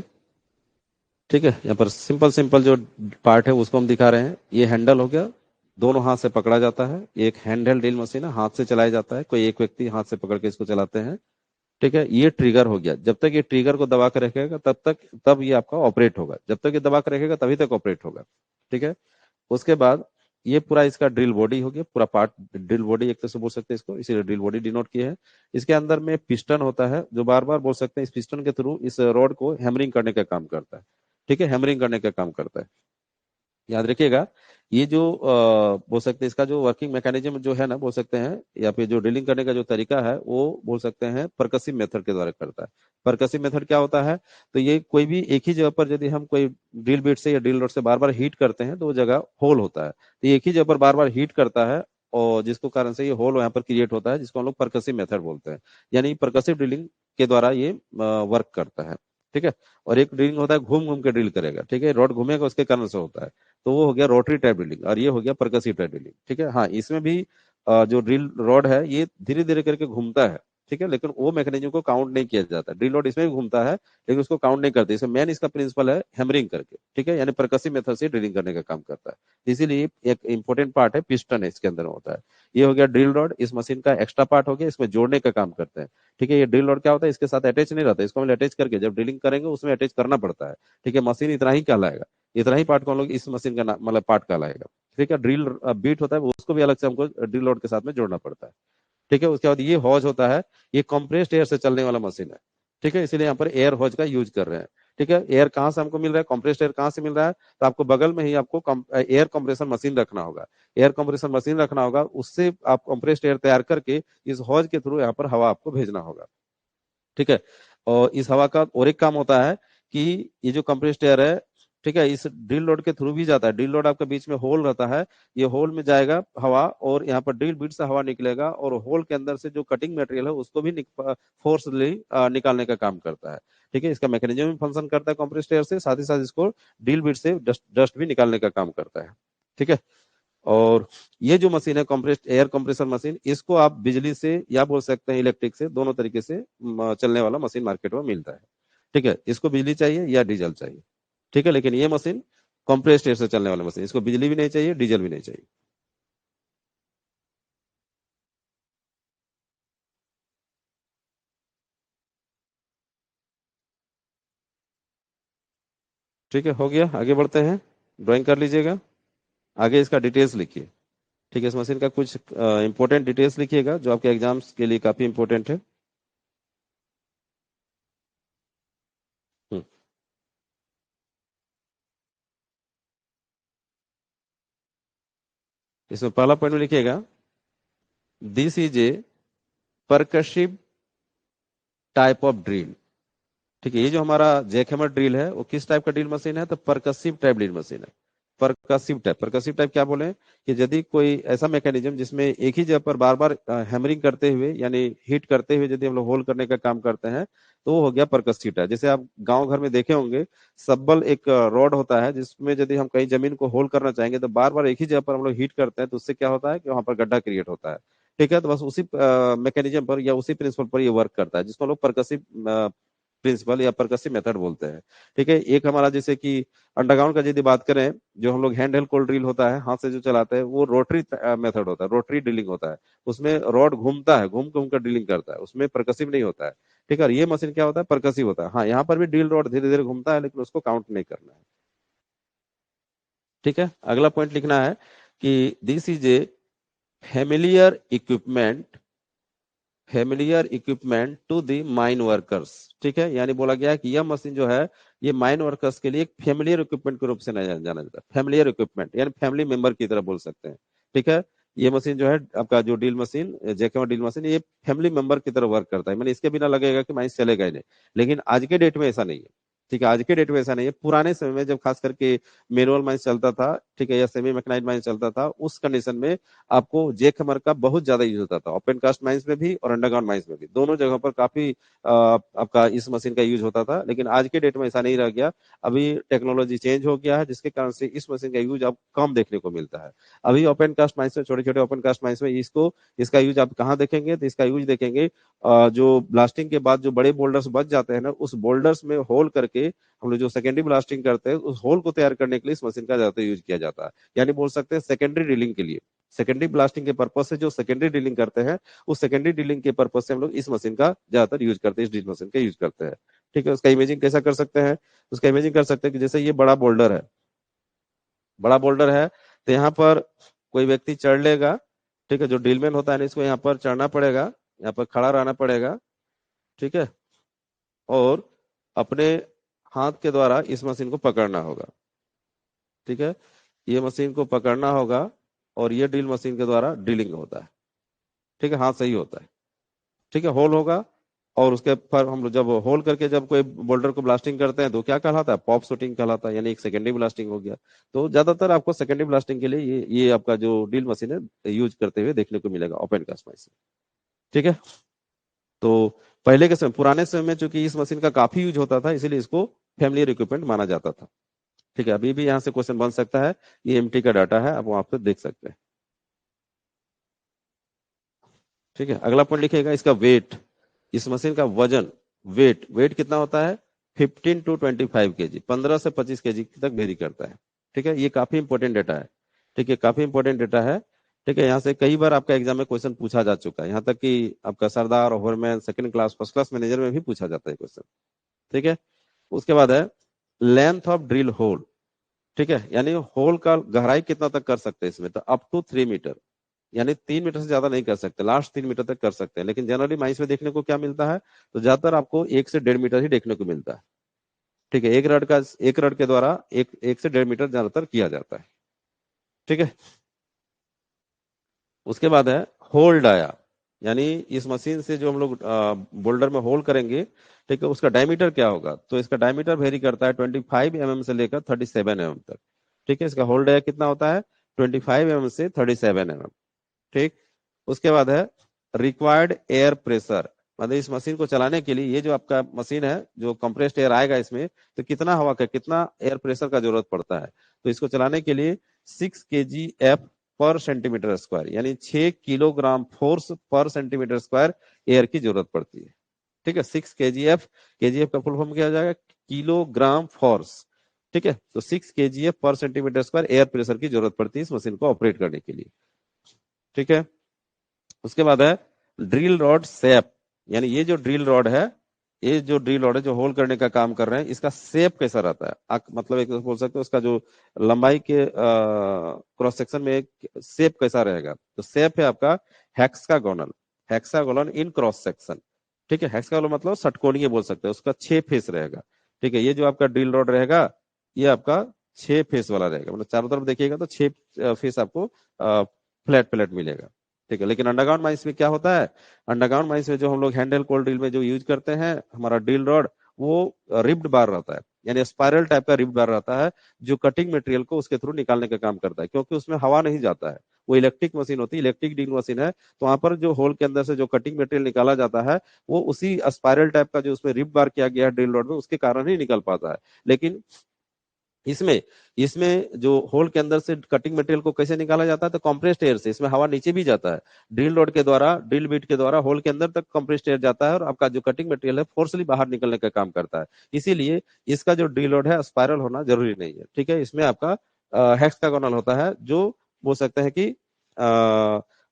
ठीक है, यहाँ पर सिंपल सिंपल जो पार्ट है उसको हम दिखा रहे हैं। ये हैंडल हो गया, दोनों हाथ से पकड़ा जाता है, एक हैंड हेल्ड ड्रिल मशीन है, हाथ से चलाया जाता है, कोई एक व्यक्ति हाथ से पकड़ के इसको चलाते हैं। ठीक है, ये ट्रिगर हो गया। जब तक ये ट्रिगर को दबा कर रखेगा तब ये आपका ऑपरेट होगा, जब तक ये दबा कर रखेगा तभी तक ऑपरेट होगा। ठीक है, उसके बाद ये पूरा इसका ड्रिल बॉडी हो गया, पूरा पार्ट ड्रिल बॉडी एक तरह से बोल सकते हैं इसको, इसीलिए ड्रिल बॉडी डिनोट किया है। इसके अंदर में पिस्टन होता है, जो बार बार बोल सकते हैं, इस पिस्टन के थ्रू इस रॉड को हैमरिंग करने का काम करता है। ठीक है, हैमरिंग करने का काम करता है। याद रखिएगा, ये जो बोल सकते हैं इसका जो वर्किंग मैकेनिज्म जो है ना, बोल सकते हैं, या फिर जो ड्रिलिंग करने का जो तरीका है वो बोल सकते हैं परकसिव मेथड के द्वारा करता है। परकसिव मेथड क्या होता है? तो ये कोई भी एक ही जगह पर यदि हम कोई ड्रिल बिट से या ड्रिल रॉड से बार बार हीट करते हैं तो वो जगह होल होता है, तो ये एक ही जगह पर बार बार हीट करता है, और जिसको कारण से ये होल यहाँ पर क्रिएट होता है, जिसको हम लोग परकसिव मेथड बोलते हैं। यानी परकसिव ड्रिलिंग के द्वारा ये वर्क करता है। ठीक है, और एक ड्रिलिंग होता है घूम घूम के ड्रिल करेगा। ठीक है, रॉड घूमेगा, उसके कारण से होता है, तो वो हो गया रोटरी टाइप ड्रिलिंग, और ये हो गया परकसिव टाइप ड्रिलिंग। ठीक है, हाँ, इसमें भी जो ड्रिल रॉड है ये धीरे धीरे करके घूमता है। ठीक है, लेकिन वो मैकेनिज्म को काउंट नहीं किया जाता। ड्रिल रॉड इसमें भी घूमता है, लेकिन उसको काउंट नहीं करते। इसमें मेन इसका प्रिंसिपल है हैमरिंग करके। ठीक है, यानी परकसिव मेथड से ड्रिलिंग करने का काम करता है। इसीलिए एक इंपॉर्टेंट पार्ट है पिस्टन है इसके अंदर होता है। ये हो गया ड्रिल रॉड, इस मशीन का एक्स्ट्रा पार्ट हो गया, इसमें जोड़ने का काम करते हैं। ठीक है, ये ड्रिल रॉड क्या होता है, इसके साथ अटैच नहीं रहता, इसको हम अटैच करके जब ड्रिलिंग करेंगे उसमें अटैच करना पड़ता है। ठीक है, मशीन इतना ही कहलाएगा, इतना ही पार्ट को हम लोग इस मशीन का मतलब पार्ट कहलाएगा। ठीक है, ड्रिल बीट होता है उसको भी अलग से हमको ड्रिल रॉड के साथ में जोड़ना पड़ता है। ठीक है, उसके बाद ये हॉज होता है, ये कंप्रेस्ड एयर से चलने वाला मशीन है। ठीक है, इसीलिए यहाँ पर एयर हॉज का यूज कर रहे हैं। ठीक है, एयर कहाँ से हमको मिल रहा है, कंप्रेस्ड एयर कहाँ से मिल रहा है, तो आपको बगल में ही आपको एयर कंप्रेसर मशीन रखना होगा। एयर कंप्रेसर मशीन रखना होगा, उससे आप कंप्रेस्ड एयर तैयार करके इस हॉज के थ्रू यहाँ पर हवा आपको भेजना होगा। ठीक है, और इस हवा का और एक काम होता है कि ये जो कंप्रेस्ड एयर है, ठीक है, इस ड्रिल रोड के थ्रू भी जाता है। ड्रिल रोड आपके बीच में होल रहता है, ये होल में जाएगा हवा, और यहाँ पर ड्रिल बिट से हवा निकलेगा, और होल के अंदर से जो कटिंग मटेरियल है उसको भी फोर्सली निकालने का काम करता है। ठीक है, इसका मैकेनिज्म भी फंक्शन करता है कंप्रेस्ड एयर से, साथ ही साथ इसको ड्रिल बिट से डस्ट डस्ट भी निकालने का काम करता है। ठीक है, और ये जो मशीन है कंप्रेस्ड एयर कंप्रेसर मशीन, इसको आप बिजली से या बोल सकते हैं इलेक्ट्रिक से, दोनों तरीके से चलने वाला मशीन मार्केट में मिलता है। ठीक है, इसको बिजली चाहिए या डीजल चाहिए। ठीक है, लेकिन ये मशीन कंप्रेस्ड एयर से चलने वाला मशीन, इसको बिजली भी नहीं चाहिए, डीजल भी नहीं चाहिए। ठीक है, हो गया, आगे बढ़ते हैं। ड्राइंग कर लीजिएगा, आगे इसका डिटेल्स लिखिए। ठीक है, इस मशीन का कुछ इंपॉर्टेंट डिटेल्स लिखिएगा जो आपके एग्जाम्स के लिए काफी इंपॉर्टेंट है। हम्म, इसमें पहला पॉइंट में लिखिएगा, this is a percussive type of drill. ठीक है, ये जो हमारा जैकहैमर ड्रिल है वो किस टाइप का ड्रिल मशीन है, तो परकसिव टाइप ड्रिल मशीन है। परकसिव टाइप क्या बोले, कि यदि कोई ऐसा मैकेनिज्म जिसमें एक ही जगह पर बार बार हैमरिंग करते हुए यानी हीट करते हुए यदि हम लोग होल करने का काम करते हैं, तो वो हो गया परकसिव टाइप। जैसे आप गांव घर में देखे होंगे, सब्बल एक रॉड होता है, जिसमें यदि हम कहीं जमीन को होल करना चाहेंगे तो बार बार एक ही जगह पर हम लोग हीट करते हैं, तो उससे क्या होता है कि वहां पर गड्ढा क्रिएट होता है। ठीक है, तो बस उसी मैकेनिज्म पर या उसी प्रिंसिपल पर ये वर्क करता है, जिसको हम लोग परकसिव प्रिंसिपल या परकसिव मेथड बोलते हैं। ठीक है, एक हमारा जैसे कि अंडरग्राउंड का यदि बात करें, जो हम लोग हैंड हेल्ड कोल्ड ड्रिल होता है, हाथ से जो चलाते हैं, वो रोटरी मेथड होता है, रोटरी ड्रिलिंग होता है। उसमें रॉड घूमता है, घूम घूम कर ड्रिलिंग करता है, उसमें परकसिव नहीं होता है। ठीक है, और ये मशीन क्या होता है, परकसिव होता है। हाँ, यहाँ पर भी ड्रिल रॉड धीरे धीरे घूमता है, लेकिन उसको काउंट नहीं करना है। ठीक है, अगला पॉइंट लिखना है कि this is a familiar equipment familiar equipment to the mine workers. ठीक है, यानी बोला गया है कि यह मशीन जो है ये माइन वर्कर्स के लिए एक फेमिलियर इक्विपमेंट के रूप से जाना जाता है। फेमिलियर इक्विपमेंट यानी फैमिली मेंबर की तरह बोल सकते हैं। ठीक है, ये मशीन जो है आपका जो deal machine jackhammer deal machine, ये फैमिली मेंबर की तरह वर्क करता है, मैंने इसके बिना लगेगा कि माइंस चलेगा ही नहीं। लेकिन आज के डेट में ऐसा नहीं है। ठीक है, आज के डेट में ऐसा नहीं है। पुराने समय में जब खास करके मैनुअल माइंस चलता था, ठीक है, या सेमी मैकेनाइज्ड माइंस चलता था, उस कंडीशन में आपको जैकहैमर का बहुत ज्यादा यूज होता था, ओपन कास्ट माइंस में भी और अंडरग्राउंड माइंस में भी, दोनों जगहों पर काफी आपका इस मशीन का यूज होता था। लेकिन आज के डेट में ऐसा नहीं रह गया। अभी टेक्नोलॉजी चेंज हो गया है, जिसके कारण से इस मशीन का यूज अब कम देखने को मिलता है। अभी ओपन कास्ट माइंस में, छोटे छोटे ओपन कास्ट माइंस में इसका यूज आप कहाँ देखेंगे, तो इसका यूज देखेंगे जो ब्लास्टिंग के बाद जो बड़े बोल्डर्स बच जाते हैं ना, उस बोल्डर्स में होल करके हम लोग जो सेकेंडरी ब्लास्टिंग करते हैं, उस होल को तैयार करने के लिए इस मशीन का ज्यादा यूज किया जाता है, यानी बोल सकते हैं सेकेंडरी ड्रिलिंग के लिए, सेकेंडरी ब्लास्टिंग के पर्पज से जो सेकेंडरी ड्रिलिंग करते हैं, उस सेकेंडरी ड्रिलिंग के पर्पज से हम लोग इस मशीन का ज्यादातर यूज करते हैं, इस ड्रिल मशीन का यूज करते हैं। ठीक है, उसका इमेजिंग कैसा कर सकते हैं, उसका इमेजिंग कर सकते हैं कि जैसे ये बड़ा बोल्डर है, बड़ा बोल्डर है, तो यहाँ पर कोई व्यक्ति चढ़ लेगा, ठीक है, जो ड्रिलमैन होता है ना, इसको यहाँ पर चढ़ना पड़ेगा, यहाँ पर खड़ा रहना पड़ेगा, ठीक है, और अपने हाथ के द्वारा इस मशीन को पकड़ना होगा। ठीक है, ये मशीन को पकड़ना होगा और ये ड्रिल मशीन के द्वारा ड्रिलिंग होता है। ठीक है, हाथ सही होता है। ठीक है, होल होगा और उसके पर हम लोग जब होल करके जब कोई बोल्डर को ब्लास्टिंग करते हैं तो क्या कहलाता है, पॉप शूटिंग कहलाता है, यानी एक सेकेंडरी ब्लास्टिंग हो गया। तो ज्यादातर आपको सेकेंडरी ब्लास्टिंग के लिए ये आपका जो ड्रिल मशीन है यूज करते हुए देखने को मिलेगा ओपन कास्ट मशीन। ठीक है, तो पहले के समय, पुराने समय में चूंकि इस मशीन का काफी यूज होता था, इसीलिए इसको फैमिलियर इक्विपमेंट माना जाता था। ठीक है, अभी भी यहाँ से क्वेश्चन बन सकता है, ये एमटी का डाटा है, आप वहां पे देख सकते हैं। ठीक है, अगला पॉइंट लिखिएगा, इसका वेट, इस मशीन का वजन, वेट, वेट कितना होता है, 15 to 25 kg, 15 से 25 kg तक वेरी करता है। ठीक है, ये काफी इंपॉर्टेंट डेटा है। ठीक है, काफी इंपॉर्टेंट डेटा है। ठीक है, यहाँ से कई बार आपका एग्जाम में क्वेश्चन पूछा जा चुका है, यहाँ तक कि आपका sirdar, overman, second class, first class manager में भी पूछा जाता है क्वेश्चन। ठीक है, उसके बाद है लेंथ ऑफ ड्रिल होल। ठीक है, यानी होल का गहराई कितना तक कर सकते हैं इसमें, तो अप टू 3 मीटर, यानी 3 मीटर से ज्यादा नहीं कर सकते, लास्ट 3 मीटर तक कर सकते हैं। लेकिन जनरली माइंस में देखने को क्या मिलता है, तो ज्यादातर आपको 1 से 1.5 मीटर ही देखने को मिलता है। ठीक है, एक रड के द्वारा 1 से 1.5 मीटर ज्यादातर किया जाता है। ठीक है, उसके बाद है होल डाया, यानी इस मशीन से जो हम लोग बोल्डर में होल करेंगे, ठीक है, उसका डायमीटर क्या होगा, तो इसका डायमीटर वेरी करता है 25 mm से लेकर 37 mm तक। ठीक है, इसका होल डाया कितना होता है, 25 mm से 37 mm। ठीक, उसके बाद है रिक्वायर्ड एयर प्रेशर, मतलब इस मशीन को चलाने के लिए, ये जो आपका मशीन है, जो कंप्रेस्ड एयर आएगा इसमें, तो कितना हवा का, कितना एयर प्रेशर का जरूरत पड़ता है, तो इसको चलाने के लिए 6 kgf पर सेंटीमीटर स्क्वायर, यानी 6 किलोग्राम फोर्स पर सेंटीमीटर स्क्वायर एयर की जरूरत पड़ती है। ठीक है, 6 kgf, kgf का फुल फॉर्म क्या हो जाएगा, किलोग्राम फोर्स। ठीक है, तो 6 kgf पर सेंटीमीटर स्क्वायर एयर प्रेशर की जरूरत पड़ती है इस मशीन को ऑपरेट करने के लिए। ठीक है, उसके बाद है ड्रिल रॉड शेप, यानी ये जो ड्रिल रॉड है, ये जो ड्रिल रॉड है जो होल करने का काम कर रहे हैं, इसका शेप कैसा रहता है, मतलब एक बोल सकते हो उसका जो लंबाई के क्रॉस सेक्शन में एक शेप कैसा रहेगा, तो शेप है आपका हेक्सागोनल, हेक्सागोनल इन क्रॉस सेक्शन। ठीक है, हेक्सागोनल मतलब षटकोणीय बोल सकते हैं, उसका 6 फेस रहेगा। ठीक है, ये जो आपका ड्रिल रॉड रहेगा, ये आपका 6 फेस वाला रहेगा, मतलब चारों तरफ देखिएगा तो 6 फेस आपको फ्लैट प्लेट मिलेगा। ठीक है, लेकिन अंडरग्राउंड माइंस में क्या होता है, अंडरग्राउंड माइंस में जो हम लोग हैंडल कोल्ड ड्रिल में जो यूज करते हैं, हमारा ड्रिल रॉड, वो रिब्ड बार रहता है, यानी स्पाइरल टाइप का रिब्ड बार रहता है, जो कटिंग मटेरियल को उसके थ्रू निकालने का काम करता है, क्योंकि उसमें हवा नहीं जाता है, वो इलेक्ट्रिक मशीन होती है, इलेक्ट्रिक ड्रिल मशीन है, तो वहां पर जो होल के अंदर से जो कटिंग मटेरियल निकाला जाता है, वो उसी स्पाइरल टाइप का जो उसमें रिब्ड बार किया गया है ड्रिल रॉड में, उसके कारण ही निकल पाता है। लेकिन इसमें इसमें जो होल के अंदर से कटिंग मटेरियल को कैसे निकाला जाता है, तो कंप्रेस्ड एयर से, इसमें हवा नीचे भी जाता है, ड्रिल रोड के द्वारा, ड्रिल बीट के द्वारा होल के अंदर तक कंप्रेस्ड एयर जाता है, और आपका जो कटिंग मटेरियल है फोर्सली बाहर निकलने का काम करता है। इसीलिए इसका जो ड्रिल रोड है स्पाइरल होना जरूरी नहीं है। ठीक है, इसमें आपका हेक्सागोनल होता है, जो बोल सकते हैं कि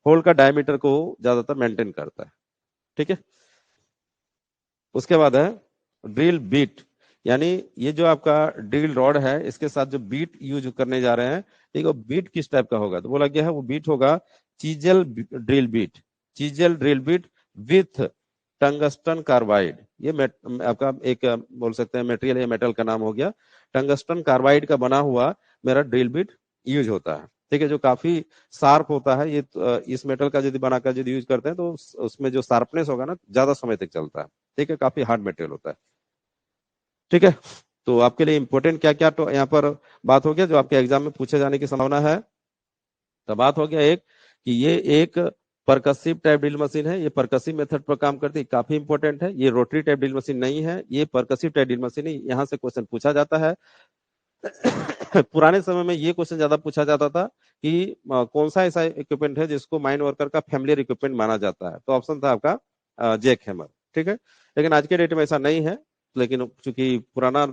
होल का डायमीटर को ज्यादातर मेंटेन करता है। ठीक है, उसके बाद है ड्रिल बीट, यानी ये जो आपका ड्रिल रॉड है, इसके साथ जो बीट यूज करने जा रहे हैं, ठीक है, बीट किस टाइप का होगा, तो बोला गया है वो बीट होगा chisel drill beat, chisel drill beat with tungsten carbide. ये आपका एक बोल सकते हैं मटेरियल या मेटल का नाम हो गया, टंगस्टन कार्बाइड का बना हुआ मेरा ड्रिल बीट यूज होता है। ठीक है, जो काफी शार्प होता है, ये इस मेटल का यदि बनाकर यदि यूज करते हैं तो उसमें जो शार्पनेस होगा ना, ज्यादा समय तक चलता है। ठीक है, काफी हार्ड मटेरियल होता है। ठीक है, तो आपके लिए इंपॉर्टेंट क्या क्या तो यहाँ पर बात हो गया जो आपके एग्जाम में पूछे जाने की संभावना है। तो बात हो गया एक कि ये एक परकसिव टाइप ड्रिल मशीन है, ये परकसिव मेथड पर काम करती है, काफी इंपॉर्टेंट है। ये रोटरी टाइप ड्रिल मशीन नहीं है, ये परकसिव टाइप ड्रिल मशीन है, यहाँ से क्वेश्चन पूछा जाता है। पुराने समय में ये क्वेश्चन ज्यादा पूछा जाता था कि कौन सा ऐसा इक्विपमेंट है जिसको माइन वर्कर का फैमिलियर इक्विपमेंट माना जाता है, तो ऑप्शन था आपका जैक हैमर। ठीक है, लेकिन आज के डेट में ऐसा नहीं है। लेकिन चूंकि पुराना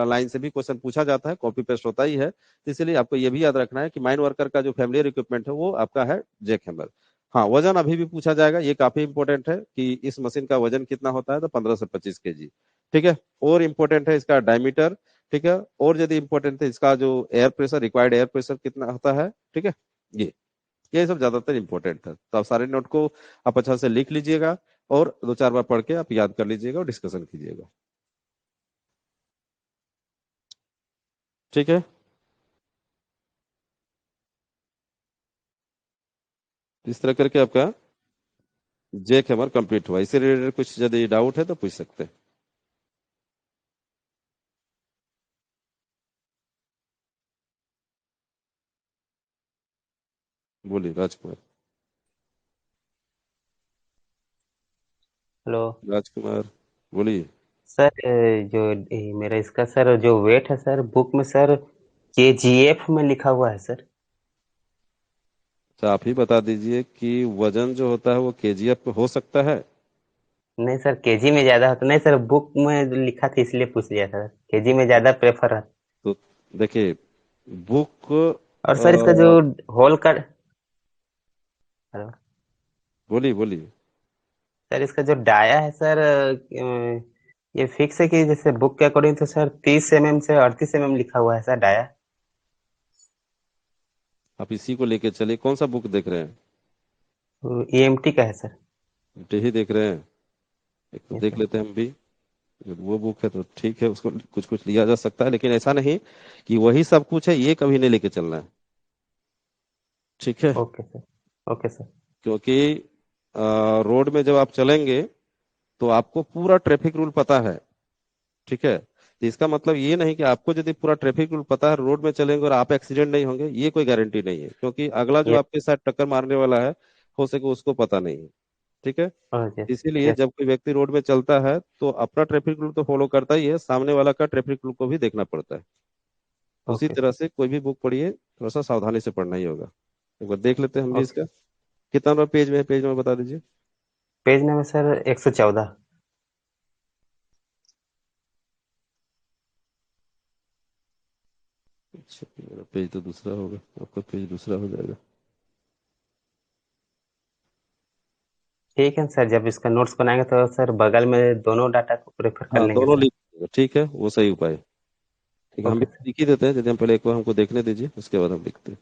लाइन से भी क्वेश्चन पूछा जाता है, कॉपी पेस्ट होता ही है, तो इसलिए आपको ये भी याद रखना है कि माइन वर्कर का जो फैमिलियर इक्विपमेंट है वो आपका है जैक हैमर। हाँ, वजन अभी भी पूछा जाएगा, ये काफी इंपॉर्टेंट है कि इस मशीन का वजन कितना होता है, तो 15 से 25 kg। ठीक है। और इम्पोर्टेंट है इसका डायमीटर। ठीक है। और यदि इंपॉर्टेंट है इसका जो air pressure, required air pressure कितना होता है। ठीक है। ये ये सब ज्यादातर इंपॉर्टेंट है, तो आप सारे नोट को आप अच्छा से लिख लीजिएगा और 2-4 बार पढ़ के आप याद कर लीजिएगा और डिस्कशन कीजिएगा। ठीक है। इस तरह करके आपका जेक हैमर कंप्लीट हुआ। इससे रिलेटेड कुछ यदि डाउट है तो पूछ सकते हैं। बोलिए राजकुमार। हेलो। राजकुमार बोलिए। सर जो मेरा इसका सर जो वेट है सर, बुक में सर केजीएफ में लिखा हुआ है सर। तो आप ही बता दीजिए कि वजन जो होता है वो केजीएफ पे हो सकता है। नहीं सर, केजी में ज्यादा होता नहीं सर, बुक में लिखा था इसलिए पूछ लिया था। केजी में ज्यादा प्रेफर है। तो देखिए, बुक, और सर इसका जो होल का, हेलो, बोलिए बोलिए। सर इसका जो डाया है सर, ये फिक्स है कि जैसे बुक के अकॉर्डिंग तो सर 30 mm से 38 mm लिखा हुआ है सर डाया। आप इसी को लेके चलिए। कौन सा बुक देख रहे हैं? ईएमटी का है सर। ही देख रहे हैं? एक तो यस देख सर। लेते हैं हम भी। जब वो बुक है तो ठीक है, उसको कुछ कुछ लिया जा सकता है, लेकिन ऐसा नहीं कि वही सब कुछ है, ये कभी नहीं लेके चलना है। ठीक है। Okay sir. Okay sir. क्योंकि रोड में जब आप चलेंगे तो आपको पूरा ट्रैफिक रूल पता है। ठीक है। तो इसका मतलब ये नहीं कि आपको यदि पूरा ट्रैफिक रूल पता है, रोड में चलेंगे और आप एक्सीडेंट नहीं होंगे, ये कोई गारंटी नहीं है, क्योंकि अगला जो यस। आपके साथ टक्कर मारने वाला है, हो सके उसको पता नहीं है। ठीक है। यस। इसीलिए यस। जब कोई व्यक्ति रोड में चलता है तो अपना ट्रैफिक रूल तो फॉलो करता ही है, सामने वाला का ट्रैफिक रूल को भी देखना पड़ता है। उसी ओके तरह सर। से कोई भी बुक पढ़िए, थोड़ा सा सावधानी से पढ़ना ही होगा। एक बार देख लेते हैं हम भी ओके। इसका। कितना नंबर पेज में है, पेज नंबर बता दीजिए। Page number sir 114। अच्छा, मेरा पेज तो दूसरा होगा, आपका पेज दूसरा हो जाएगा। ठीक है सर, जब इसका नोट्स बनाएंगे तो सर बगल में दोनों डाटा को प्रेफर कर हाँ, लेंगे दोनों सर। लिख दीजिएगा, ठीक है, वो सही उपाय है। ठीक है, हम भी ओके सर। लिख ही देते हैं, यदि हम पहले एक बार हमको देखने दीजिए, उसके बाद हम लिखते हैं।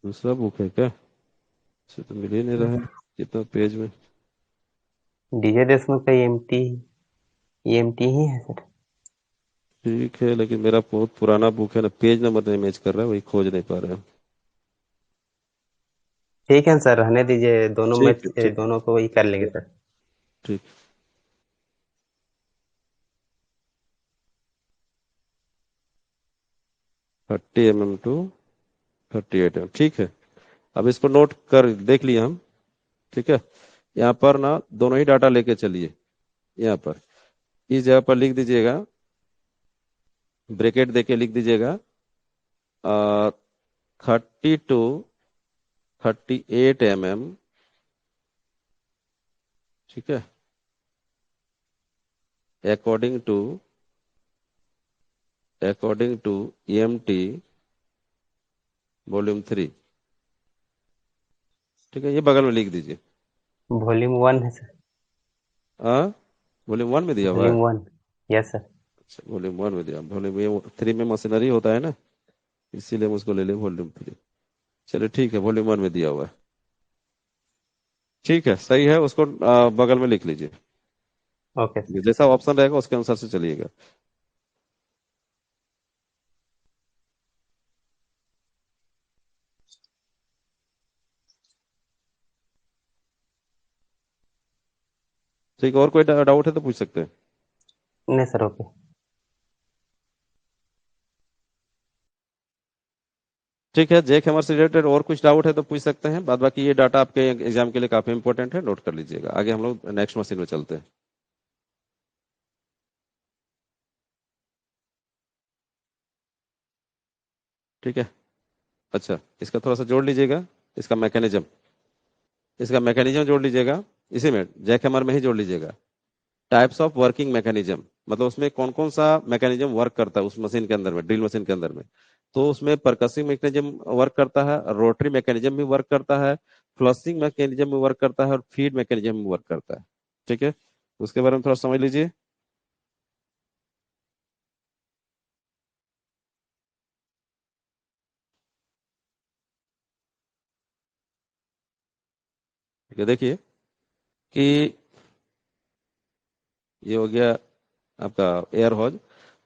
दूसरा बुक है क्या? अच्छा, तो मिल ही नहीं रहा है कितना पेज में। डीजे देशमुख का ईएमटी ही है सर। ठीक है, लेकिन मेरा बहुत पुराना बुक है ना, पेज नंबर नहीं मैच कर रहा है, वही खोज नहीं पा रहे हैं। ठीक है सर, रहने दीजिए, दोनों ठीक मैच है, ठीक दोनों को वही कर लेंगे है, सर। ठीक। 30 mm to 38 mm, ठीक है। अब इसको नोट कर देख लिया हम। ठीक है। यहाँ पर ना दोनों ही डाटा लेके चलिए। यहाँ पर इस जगह पर लिख दीजिएगा, ब्रैकेट देके लिख दीजिएगा 30 to 38 mm। ठीक है। According to EMT Vol. 3। ठीक है, ये बगल में लिख दीजिए। वॉल्यूम 1 है सर। हाँ, Vol. 1 में दिया हुआ है। वॉल्यूम 1। Yes sir. अच्छा, वॉल्यूम 1 में दिया, वॉल्यूम 3 में मशीनरी होता है ना, इसीलिए हम उसको ले लें वॉल्यूम 3। चलिए ठीक है, वॉल्यूम 1 में दिया हुआ है। ठीक है, सही है, उसको बगल में लिख लीजिए। Okay sir. जैसा ऑप्शन रहेगा उसके अनुसार से चलिएगा। ठीक है, और कोई डाउट है तो पूछ सकते हैं। नहीं सर, ओके। ठीक है, जैक हैमर से रिलेटेड और कुछ डाउट है तो पूछ सकते हैं, बाद बाकी ये डाटा आपके एग्जाम के लिए काफी इंपॉर्टेंट है, नोट कर लीजिएगा। आगे हम लोग नेक्स्ट मशीन में चलते हैं। ठीक है। अच्छा, इसका थोड़ा सा जोड़ लीजिएगा, इसका मैकेनिज्म, इसका मैकेनिज्म जोड़ लीजिएगा, इसी में जैक हैमर में ही जोड़ लीजिएगा। टाइप्स ऑफ वर्किंग मैकेनिज्म, मतलब उसमें कौन कौन सा मैकेनिज्म वर्क करता है उस मशीन के अंदर में, ड्रिल मशीन के अंदर में। तो उसमें परकसिंग मैकेनिज्म वर्क करता है, रोटरी मैकेनिज्म भी वर्क करता है, फ्लशिंग मैकेनिज्म भी वर्क करता है, और फीड मैकेनिज्म भी वर्क करता है। ठीक है, उसके बारे में थोड़ा समझ लीजिए। ठीक है, देखिए कि ये हो गया आपका एयर हॉज।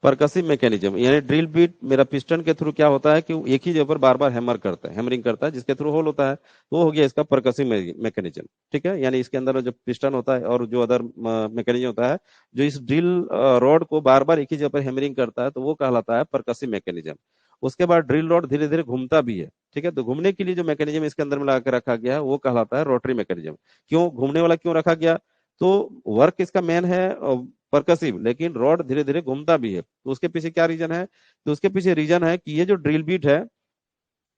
परकसिव मैकेनिज्म यानी ड्रिल बीट मेरा पिस्टन के थ्रू क्या होता है कि वो एक ही जगह पर बार बार हैमर करता है, हैमरिंग करता है, जिसके थ्रू होल होता है, तो वो हो गया इसका परकसिव मैकेनिज्म। ठीक है, यानी इसके अंदर जो पिस्टन होता है और जो अदर मैकेनिज्म होता है, जो इस ड्रिल रॉड को बार बार एक ही जगह पर हैमरिंग करता है, तो वो कहलाता है परकसिव मैकेनिज्म। उसके बाद ड्रिल रॉड धीरे धीरे घूमता भी है। ठीक है, तो घूमने के लिए जो मैकेनिज्म इसके अंदर में लगा के रखा गया है वो कहलाता है रोटरी मैकेनिज्म। क्यों घूमने वाला क्यों रखा गया? तो वर्क इसका मेन है परकसिव, लेकिन रॉड धीरे धीरे घूमता भी है, तो उसके पीछे क्या रीजन है? तो उसके पीछे रीजन है कि ये जो ड्रिल बीट है,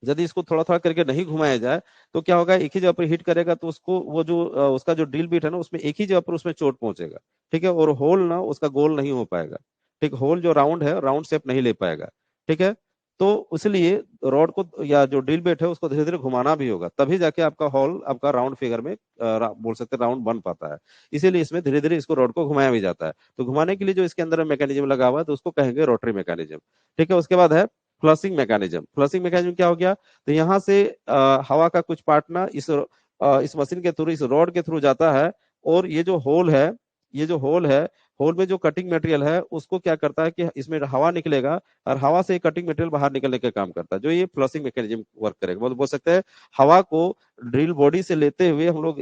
यदि इसको थोड़ा थोड़ा करके नहीं घुमाया जाए तो क्या होगा, एक ही जगह पर हिट करेगा तो उसको वो जो उसका जो ड्रिल बीट है ना, उसमें एक ही जगह पर उसमें चोट पहुंचेगा। ठीक है, और होल ना उसका गोल नहीं हो पाएगा। ठीक, होल जो राउंड है राउंड शेप नहीं ले पाएगा। ठीक है, तो इसलिए रॉड को या जो ड्रिल बेट है उसको धीरे धीरे घुमाना भी होगा, तभी जाके आपका हॉल आपका राउंड फिगर में बोल सकते हैं राउंड बन पाता है। इसीलिए इसमें धीरे धीरे इसको रॉड को घुमाया भी जाता है। तो घुमाने के लिए जो इसके अंदर मैकेनिज्म लगा हुआ है तो उसको कहेंगे रोटरी मैकेनिज्म। ठीक है, उसके बाद है फ्लशिंग मैकेनिज्म। फ्लशिंग मैकेनिज्म क्या हो गया? तो यहाँ से हवा का कुछ पार्ट ना इस मशीन के थ्रू, इस रॉड के थ्रू जाता है, और ये जो होल है, ये जो होल है, होल में जो कटिंग मटेरियल है उसको क्या करता है कि इसमें हवा निकलेगा, और हवा से कटिंग मटेरियल बाहर निकलने का काम करता है, जो ये फ्लशिंग मैकेनिज्म वर्क करेगा। मतलब बोल सकते हैं हवा को ड्रिल बॉडी से लेते हुए हम लोग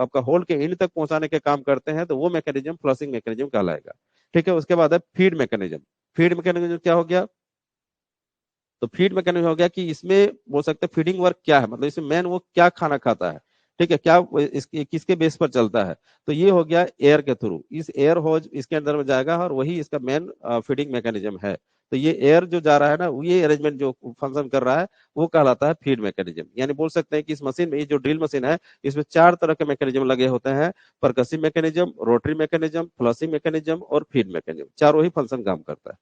आपका होल के एंड तक पहुंचाने का काम करते हैं, तो वो मैकेनिज्म फ्लशिंग मैकेनिज्म कहलाएगा। ठीक है, उसके बाद है फीड मैकेनिज्म। फीड मैकेनिज्म क्या हो गया? तो फीड मैकेनिज्म हो गया कि इसमें बोल सकते हैं फीडिंग वर्क क्या है, मतलब इसमें मेन वो क्या खाना खाता है। ठीक है, क्या इसके किसके बेस पर चलता है? तो ये हो गया एयर के थ्रू, इस एयर होज इसके अंदर में जाएगा और वही इसका मेन फीडिंग मैकेनिज्म है। तो ये एयर जो जा रहा है ना, ये अरेंजमेंट जो फंक्शन कर रहा है वो कहलाता है फीड मैकेनिज्म। यानी बोल सकते हैं कि इस मशीन में, ये जो ड्रिल मशीन है, इसमें चार तरह के मैकेनिज्म लगे होते हैं: percussive mechanism, rotary mechanism, flushing mechanism और फीड मैकेनिज्म। चारों ही फंक्शन काम करता है।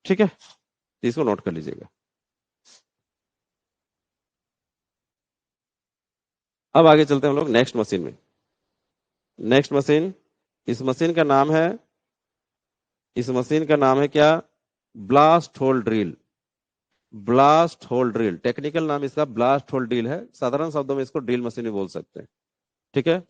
ठीक है, तो इसको नोट कर लीजिएगा। अब आगे चलते हैं हम लोग नेक्स्ट मशीन में। नेक्स्ट मशीन, इस मशीन का नाम है, इस मशीन का नाम है क्या? Blast hole drill. Blast hole drill technical नाम इसका ब्लास्ट होल ड्रिल है, साधारण शब्दों में इसको ड्रिल मशीन भी बोल सकते हैं। ठीक है,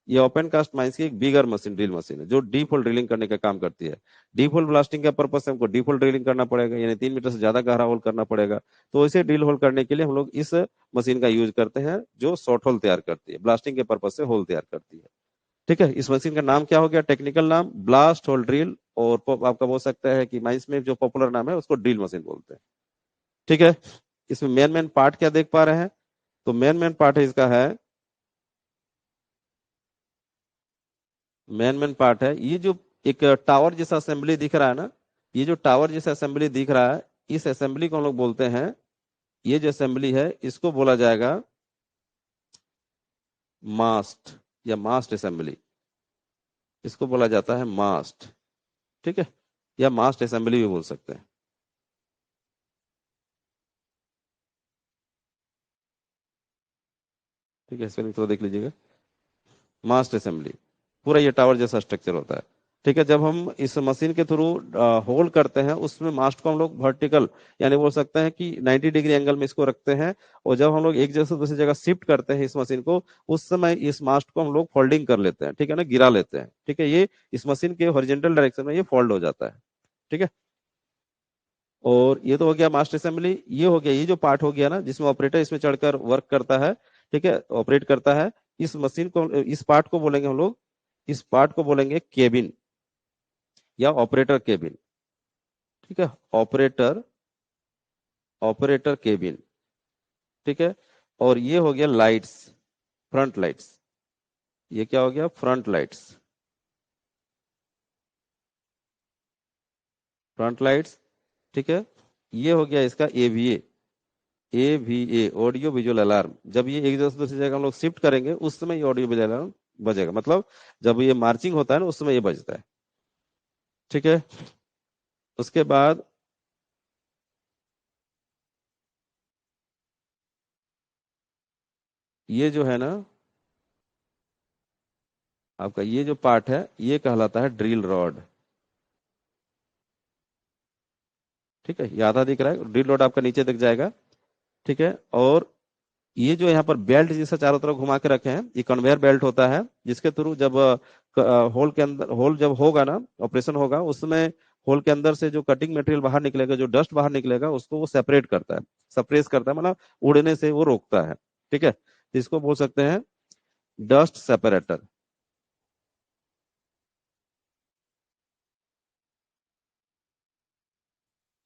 ये ओपन कास्ट माइंस की एक बिगर मशीन, ड्रिल मशीन है, जो डीप होल ड्रिलिंग करने का काम करती है। डीप होल ब्लास्टिंग का पर्पस से हमको डीप होल ड्रिलिंग करना पड़ेगा, यानी 3 मीटर से ज्यादा गहरा होल करना पड़ेगा। तो इसे ड्रिल होल करने के लिए हम लोग इस मशीन का यूज करते हैं, जो शॉर्ट होल तैयार करती है, ब्लास्टिंग के पर्पज से होल तैयार करती है। ठीक है, इस मशीन का नाम क्या हो गया? टेक्निकल नाम ब्लास्ट होल ड्रिल, और आपका बोल सकता है कि माइंस में जो पॉपुलर नाम है उसको ड्रिल मशीन बोलते हैं। ठीक है, इसमें मेन मेन पार्ट क्या देख पा रहे हैं? तो मेन मेन पार्ट है इसका है, मेन मेन पार्ट है ये जो एक टावर जैसा असेंबली दिख रहा है ना, ये जो टावर जैसा असेंबली दिख रहा है, इस असेंबली को हम लोग बोलते हैं, ये जो असेंबली है इसको बोला जाएगा मास्ट, या मास्ट असेंबली, इसको बोला जाता है मास्ट। ठीक है, या मास्ट असेंबली भी बोल सकते हैं। ठीक है, इसको थोड़ा देख लीजिएगा। मास्ट असेंबली, पूरा ये टावर जैसा स्ट्रक्चर होता है। ठीक है। जब हम इस मशीन के थ्रू होल्ड करते हैं, उसमें मास्ट को हम लोग वर्टिकल यानी बोल सकते हैं कि 90 डिग्री एंगल में इसको रखते हैं, और जब हम लोग एक जगह से दूसरी जगह शिफ्ट करते हैं इस मशीन को, उस समय इस मास्ट को हम लोग फोल्डिंग कर लेते हैं, ठीक है ना, गिरा लेते हैं। ठीक है, ये इस मशीन के हॉरिजेंटल डायरेक्शन में ये फोल्ड हो जाता है। ठीक है। और ये तो हो गया मास्टर असेंबली। ये हो गया, ये जो पार्ट हो गया ना जिसमें ऑपरेटर इसमें चढ़कर वर्क करता है, ठीक है, ऑपरेट करता है। इस मशीन को, इस पार्ट को बोलेंगे हम लोग, इस पार्ट को बोलेंगे केबिन या ऑपरेटर केबिन। ठीक है, ऑपरेटर, ऑपरेटर केबिन। ठीक है। और ये हो गया लाइट्स, फ्रंट लाइट्स। ये क्या हो गया, फ्रंट लाइट्स, फ्रंट लाइट्स। ठीक है। ये हो गया इसका AVA, AVA, audio visual alarm. जब ये एक जगह से दूसरी जगह हम लोग शिफ्ट करेंगे, उस समय ये ऑडियो विजुअल अलार्म बजेगा, मतलब जब ये मार्चिंग होता है ना, उस समय ये बजता है। ठीक है। उसके बाद ये जो है ना आपका, ये जो पार्ट है ये कहलाता है ड्रिल रॉड। ठीक है, ये आधा दिख रहा है, ड्रिल रॉड आपका नीचे दिख जाएगा। ठीक है। और ये जो यहाँ पर बेल्ट जैसा चारों तरफ घुमा के रखे हैं, ये कन्वेयर बेल्ट होता है, जिसके थ्रू जब होल के अंदर, होल जब होगा ना, ऑपरेशन होगा, उसमें होल के अंदर से जो कटिंग मटेरियल बाहर निकलेगा, जो डस्ट बाहर निकलेगा, उसको वो सेपरेट करता है, सप्रेस करता है, मतलब उड़ने से वो रोकता है। ठीक है, इसको बोल सकते हैं डस्ट सेपरेटर।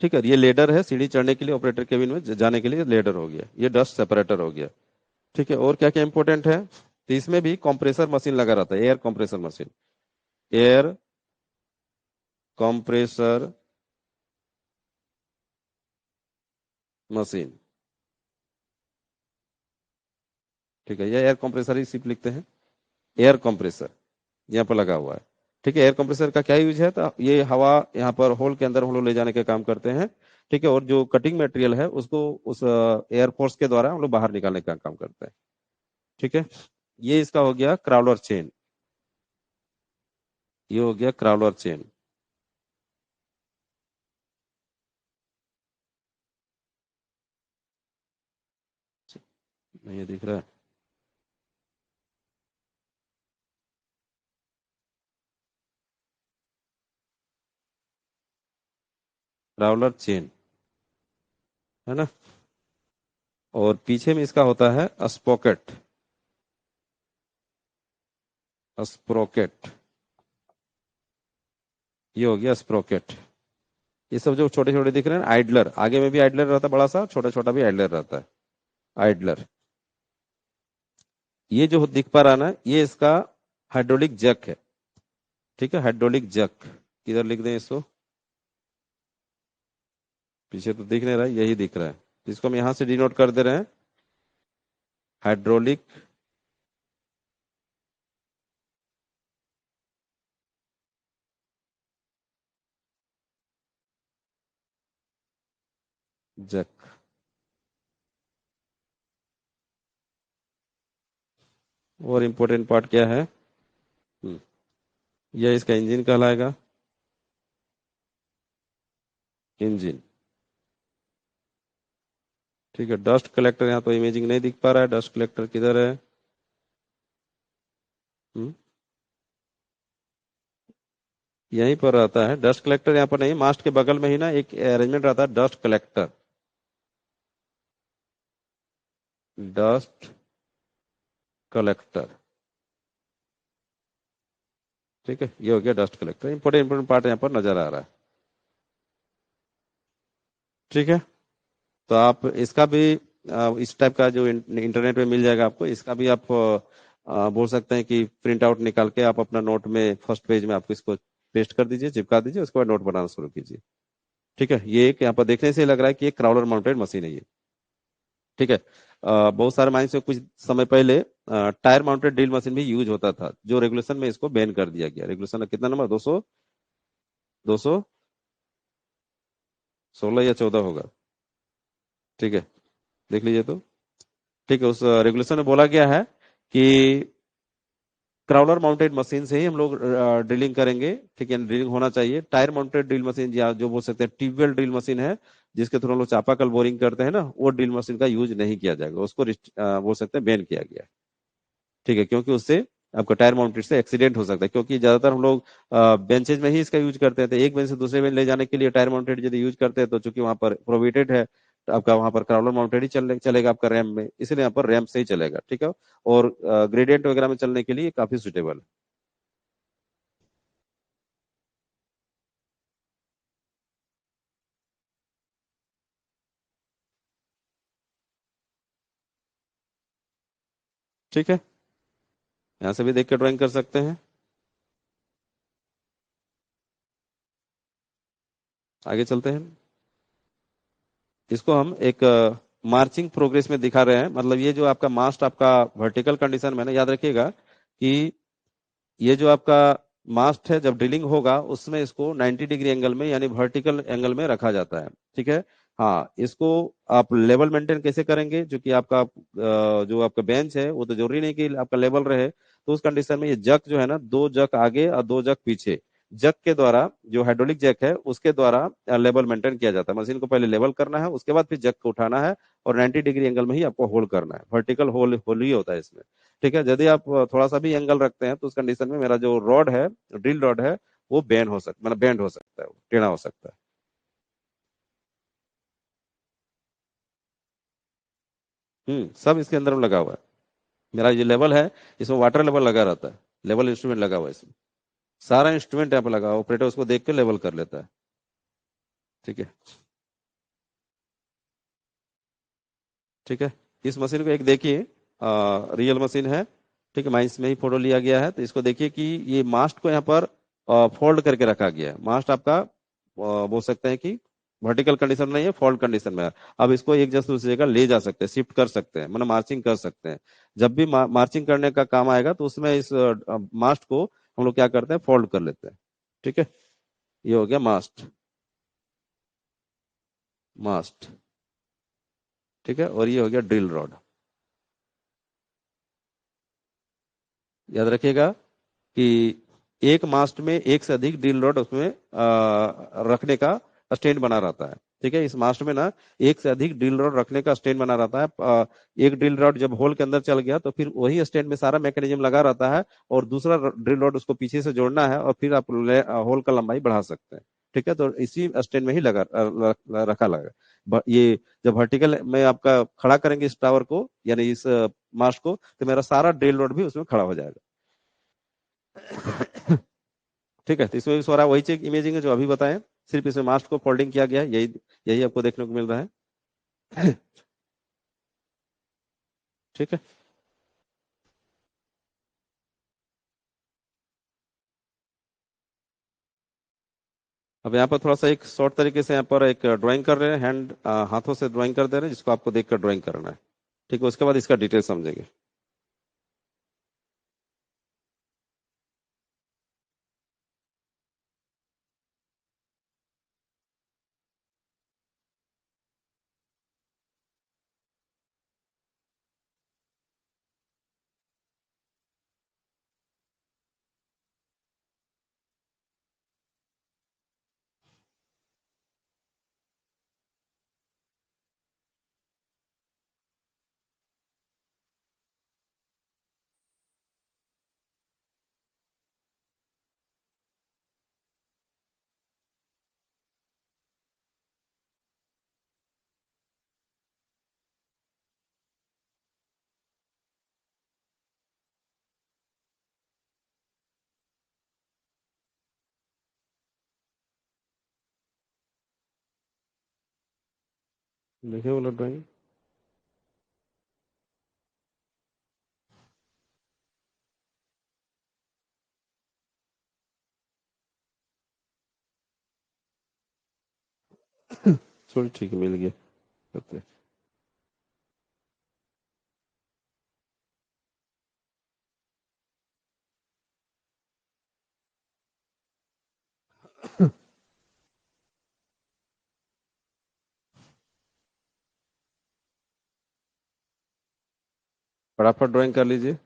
ठीक है, ये लेडर है सीढ़ी चढ़ने के लिए, ऑपरेटर केबिन में जाने के लिए लेडर हो गया, ये डस्ट सेपरेटर हो गया। ठीक है, और क्या क्या इंपॉर्टेंट है, तो इसमें भी कंप्रेसर मशीन लगा रहता है, air compressor machine, air compressor machine. ठीक है, ये एयर कंप्रेसर ही सिर्फ लिखते हैं, एयर कंप्रेसर यहाँ पर लगा हुआ है। ठीक है, एयर कंप्रेसर का क्या यूज है, तो ये हवा यहाँ पर होल के अंदर हम लोग ले जाने का काम करते हैं। ठीक है, और जो कटिंग मटेरियल है उसको उस एयर फोर्स के द्वारा हम लोग बाहर निकालने का काम करते हैं। ठीक है, ये इसका हो गया क्राउलर चेन, ये हो गया क्राउलर चेन। नहीं, ये दिख रहा है, क्राउलर चेन, है ना। और पीछे में इसका होता है स्पॉकेट, स्प्रोकेट, ये हो गया स्प्रोकेट। ये सब जो छोटे छोटे दिख रहे हैं, आइडलर, आगे में भी आइडलर रहता है बड़ा सा, छोटा छोटा भी आइडलर रहता है, आइडलर। ये जो दिख पा रहा है ना, ये इसका हाइड्रोलिक जैक है। ठीक है, हाइड्रोलिक जैक, किधर लिख दें इसको, पीछे तो दिख नहीं रहा है, यही दिख रहा है, इसको हम यहां से डिनोट कर दे रहे हैं, हाइड्रोलिक जैक। और इम्पोर्टेंट पार्ट क्या है, यह इसका इंजन कहलाएगा, इंजन। ठीक है, डस्ट कलेक्टर, यहाँ तो इमेजिंग नहीं दिख पा रहा है, डस्ट कलेक्टर किधर है। हम्म, यहीं पर रहता है डस्ट कलेक्टर, यहाँ पर नहीं, मास्ट के बगल में ही ना एक अरेंजमेंट रहता है डस्ट कलेक्टर, डस्ट कलेक्टर। ठीक है, ये हो गया dust collector, important important part यहाँ पर नजर आ रहा है। ठीक है, तो आप इसका भी इस टाइप का जो इंटरनेट पे मिल जाएगा आपको, इसका भी आप बोल सकते हैं कि प्रिंट आउट निकाल के आप अपना नोट में फर्स्ट पेज में आप इसको पेस्ट कर दीजिए, चिपका दीजिए, उसके बाद नोट बनाना शुरू कीजिए। ठीक है, ये एक यहाँ पर देखने से लग रहा है कि एक क्राउलर माउंटेड मशीन है ये। ठीक है, बहुत सारे माइंस में कुछ समय पहले टायर माउंटेड ड्रिल मशीन भी यूज होता था, जो रेगुलेशन में इसको बैन कर दिया गया, रेगुलेशन कितना नंबर, 200, 216 या 14 होगा। ठीक है, देख लीजिए तो। ठीक है, उस रेगुलेशन में बोला गया है कि क्राउलर माउंटेड मशीन से ही हम लोग ड्रिलिंग करेंगे, ठीक है, ड्रिलिंग होना चाहिए। टायर माउंटेड ड्रिल मशीन या जो बोल सकते हैं ट्यूबवेल ड्रिल मशीन है, जिसके थ्रू हम लोग चापाकल बोरिंग करते हैं ना, वो ड्रिल मशीन का यूज नहीं किया जाएगा, उसको बोल सकते हैं बैन किया गया है। ठीक है, क्योंकि उससे आपका टायर माउंटेड से एक्सीडेंट हो सकता है, क्योंकि ज्यादातर हम लोग बेंचेज में ही इसका यूज करते हैं। तो एक बेंच से दूसरे बेंच ले जाने के लिए टायर माउंटेड यदि यूज करते हैं, तो चूंकि वहां पर प्रोविटेड है, तो आपका वहां पर क्राउलर माउंटेड ही चलेगा आपका रैम में, इसलिए यहाँ पर रैम से ही चलेगा, ठीक है। और ग्रेडियंट वगैरह में चलने के लिए काफी सुटेबल है। ठीक है, यहाँ से भी देख के ड्राइंग कर सकते हैं। आगे चलते हैं। इसको हम एक मार्चिंग प्रोग्रेस में दिखा रहे हैं। मतलब ये जो आपका मास्ट आपका वर्टिकल कंडीशन में ना, याद रखिएगा कि ये जो आपका मास्ट है, जब ड्रिलिंग होगा उसमें इसको 90 डिग्री एंगल में यानी वर्टिकल एंगल में रखा जाता है, ठीक है। हाँ, इसको आप लेवल मेंटेन कैसे करेंगे, जो कि आपका जो आपका बेंच है वो तो जरूरी नहीं कि आपका लेवल रहे, तो उस कंडीशन में ये जक जो है ना, दो जक आगे और दो जक पीछे, जक के द्वारा, जो हाइड्रोलिक जैक है उसके द्वारा लेवल मेंटेन किया जाता है। मशीन को पहले लेवल करना है, उसके बाद फिर जक को उठाना है, और 90 डिग्री एंगल में ही आपको होल्ड करना है। वर्टिकल होल होल ही होता है इसमें, ठीक है। यदि आप थोड़ा सा भी एंगल रखते हैं तो उस कंडीशन में मेरा जो रॉड है, ड्रिल रॉड है, वो बेंड हो सकता, मतलब बेंड हो सकता है, वो टेढ़ा हो सकता है। सब इसके अंदर में लगा हुआ है। मेरा ये लेवल है, इसमें वाटर लेवल लगा रहता है, लेवल इंस्ट्रूमेंट लगा हुआ है इसमें। सारा इंस्ट्रूमेंट यहाँ पे लगा हुआ, ऑपरेटर उसको देख के लेवल कर लेता है, ठीक है। ठीक है, इस मशीन को एक देखिए, रियल मशीन है, ठीक है, माइंस में ही फोटो लिया गया है। तो इसको देखिए कि ये मास्ट को यहाँ पर फोल्ड करके रखा गया है। मास्ट आपका बोल सकते हैं कि वर्टिकल कंडीशन में नहीं है, फोल्ड कंडीशन में है। अब इसको एक जगह से दूसरी जगह ले जा सकते हैं, शिफ्ट कर सकते हैं, मतलब मार्चिंग कर सकते हैं। जब भी मार्चिंग करने का काम आएगा तो उसमें इस मास्ट को हम लोग क्या करते हैं, फोल्ड कर लेते हैं, ठीक है। ये हो गया मास्ट, मास्ट, ठीक है। और ये हो गया ड्रिल रॉड। याद रखिएगा कि एक मास्ट में एक से अधिक ड्रिल रॉड उसमें रखने का स्टैंड बना रहता है, ठीक है। इस मास्ट में ना एक से अधिक ड्रिल रॉड रखने का स्टैंड बना रहता है। एक ड्रिल रॉड जब होल के अंदर चल गया तो फिर वही स्टैंड में सारा मैकेनिज्म लगा रहता है, और दूसरा ड्रिल रॉड उसको पीछे से जोड़ना है, और फिर आप होल का लंबाई बढ़ा सकते हैं, ठीक है। तो इसी स्टैंड में ही रखा लगा। ये जब वर्टिकल में आपका खड़ा करेंगे इस टावर को, यानी इस मास्ट को, तो मेरा सारा ड्रिल रॉड भी उसमें खड़ा हो जाएगा। ठीक है, तो इसमें भी सारा वही चीज इमेजिंग है जो अभी बताएं, सिर्फ इसमें मास्ट को फोल्डिंग किया गया है, यही यही आपको देखने को मिल रहा है। ठीक है। अब यहाँ पर थोड़ा सा एक शॉर्ट तरीके से यहाँ पर एक ड्राइंग कर रहे हैं, हैंड हाथों से ड्राइंग कर दे रहे हैं, जिसको आपको देखकर ड्राइंग करना है, ठीक है। उसके बाद इसका डिटेल समझेंगे। देखिए वो ड्राइंग। चलो ठीक है, मिल गया, करते हैं। फटाफट ड्राइंग कर लीजिए।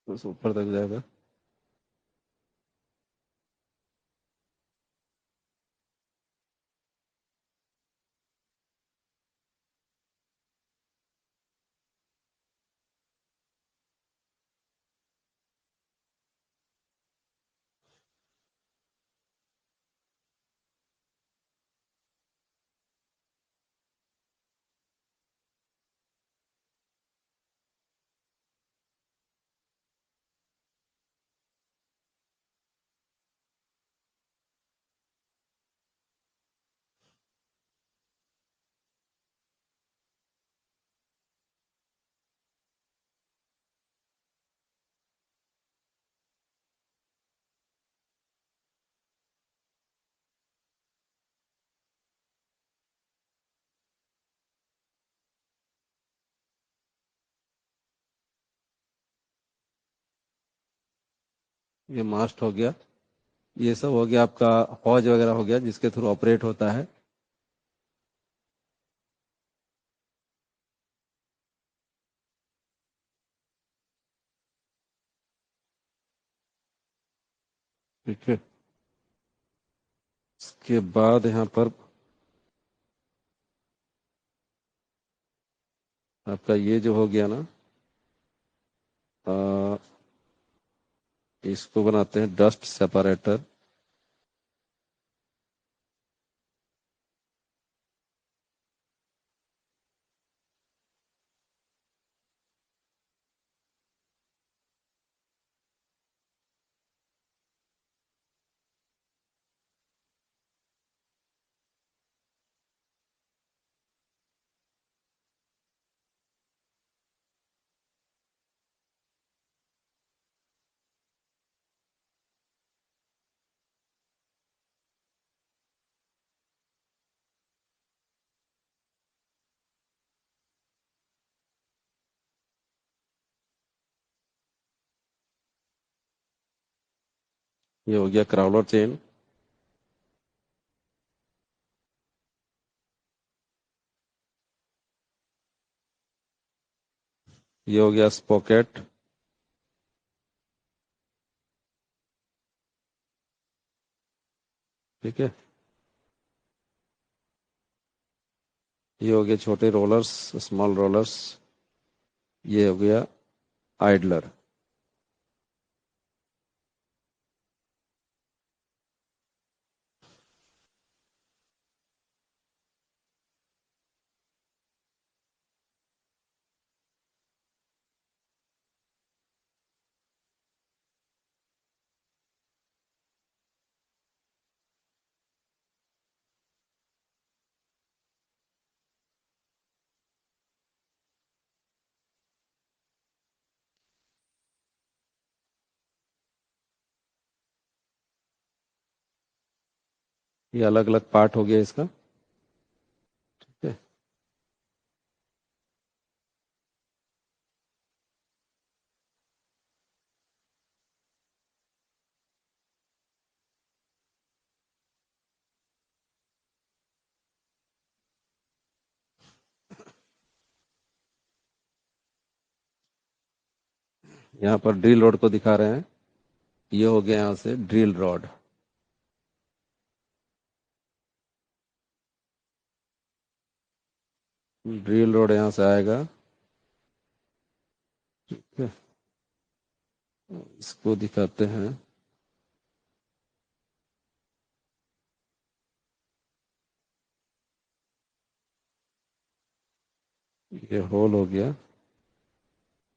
बस ऊपर तक जाएगा। ये मास्ट हो गया। ये सब हो गया आपका। हौज वगैरह हो गया जिसके थ्रू ऑपरेट होता है। ठीक है। इसके बाद यहाँ पर आपका ये जो हो गया ना, आ, इसको बनाते हैं डस्ट सेपरेटर। ये हो गया क्राउलर चेन। ये हो गया स्पॉकेट। ठीक है। ये हो गया छोटे रोलर्स, स्मॉल रोलर्स। ये हो गया आइडलर। ये अलग अलग पार्ट हो गया इसका। ठीक है। यहाँ पर ड्रिल रोड को दिखा रहे हैं। ये हो गया यहाँ से ड्रिल रॉड। ड्रिल रोड यहाँ से आएगा। ठीक है। इसको दिखाते हैं। ये होल हो गया।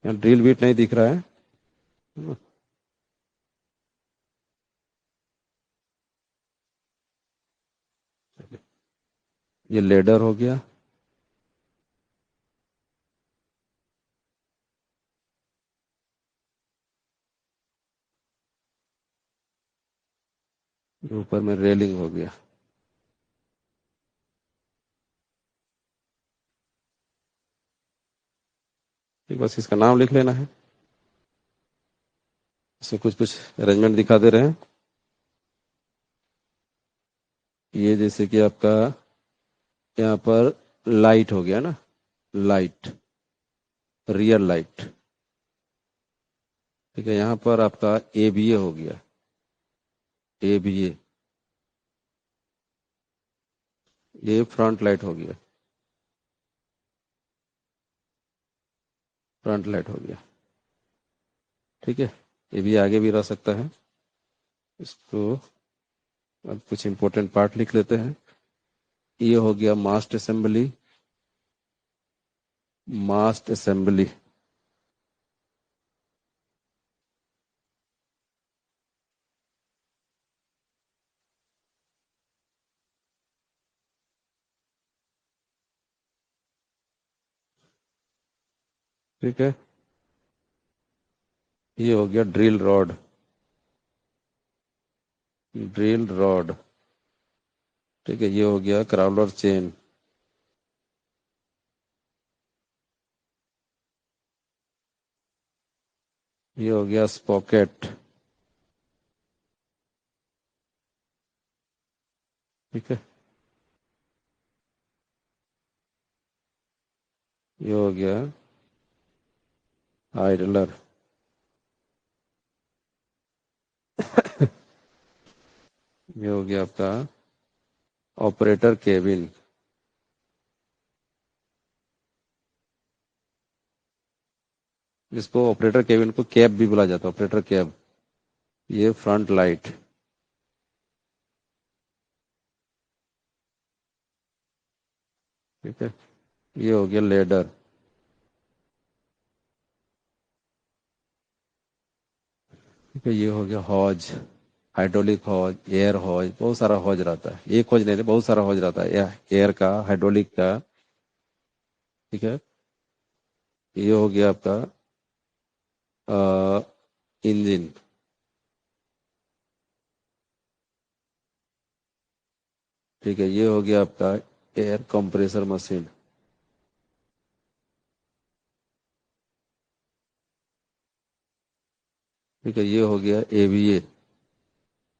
यहाँ ड्रिल बीट नहीं दिख रहा है। ये लेडर हो गया। ऊपर में रेलिंग हो गया। ठीक, बस इसका नाम लिख लेना है। इसमें कुछ कुछ अरेंजमेंट दिखा दे रहे हैं। ये जैसे कि आपका यहाँ पर लाइट हो गया ना, लाइट, रियर लाइट। ठीक है, यहाँ पर आपका ABA हो गया, ABA, ये फ्रंट लाइट हो गया, फ्रंट लाइट हो गया। ठीक है, ये भी आगे भी रह सकता है। इसको अब कुछ इंपॉर्टेंट पार्ट लिख लेते हैं। ये हो गया मास्ट असेंबली, मास्ट असेंबली। ठीक है, ये हो गया ड्रिल रॉड, ड्रिल रॉड। ठीक है, ये हो गया क्राउलर चेन। ये हो गया स्पॉकेट। ठीक है, ये हो गया आइडलर। ये हो गया आपका ऑपरेटर केबिन, जिसको ऑपरेटर केबिन को कैब भी बोला जाता है, ऑपरेटर कैब। ये फ्रंट लाइट। ठीक है, ये हो गया लेडर। ठीक है, ये हो गया हॉज, हाइड्रोलिक हॉज, एयर हॉज, बहुत सारा हॉज रहता है, एक हॉज नहीं, बहुत सारा हॉज रहता है, एयर का, हाइड्रोलिक का। ठीक है, ये हो गया आपका इंजन। ठीक है, ये हो गया आपका एयर कंप्रेसर मशीन। ठीक है, ये हो गया AVA,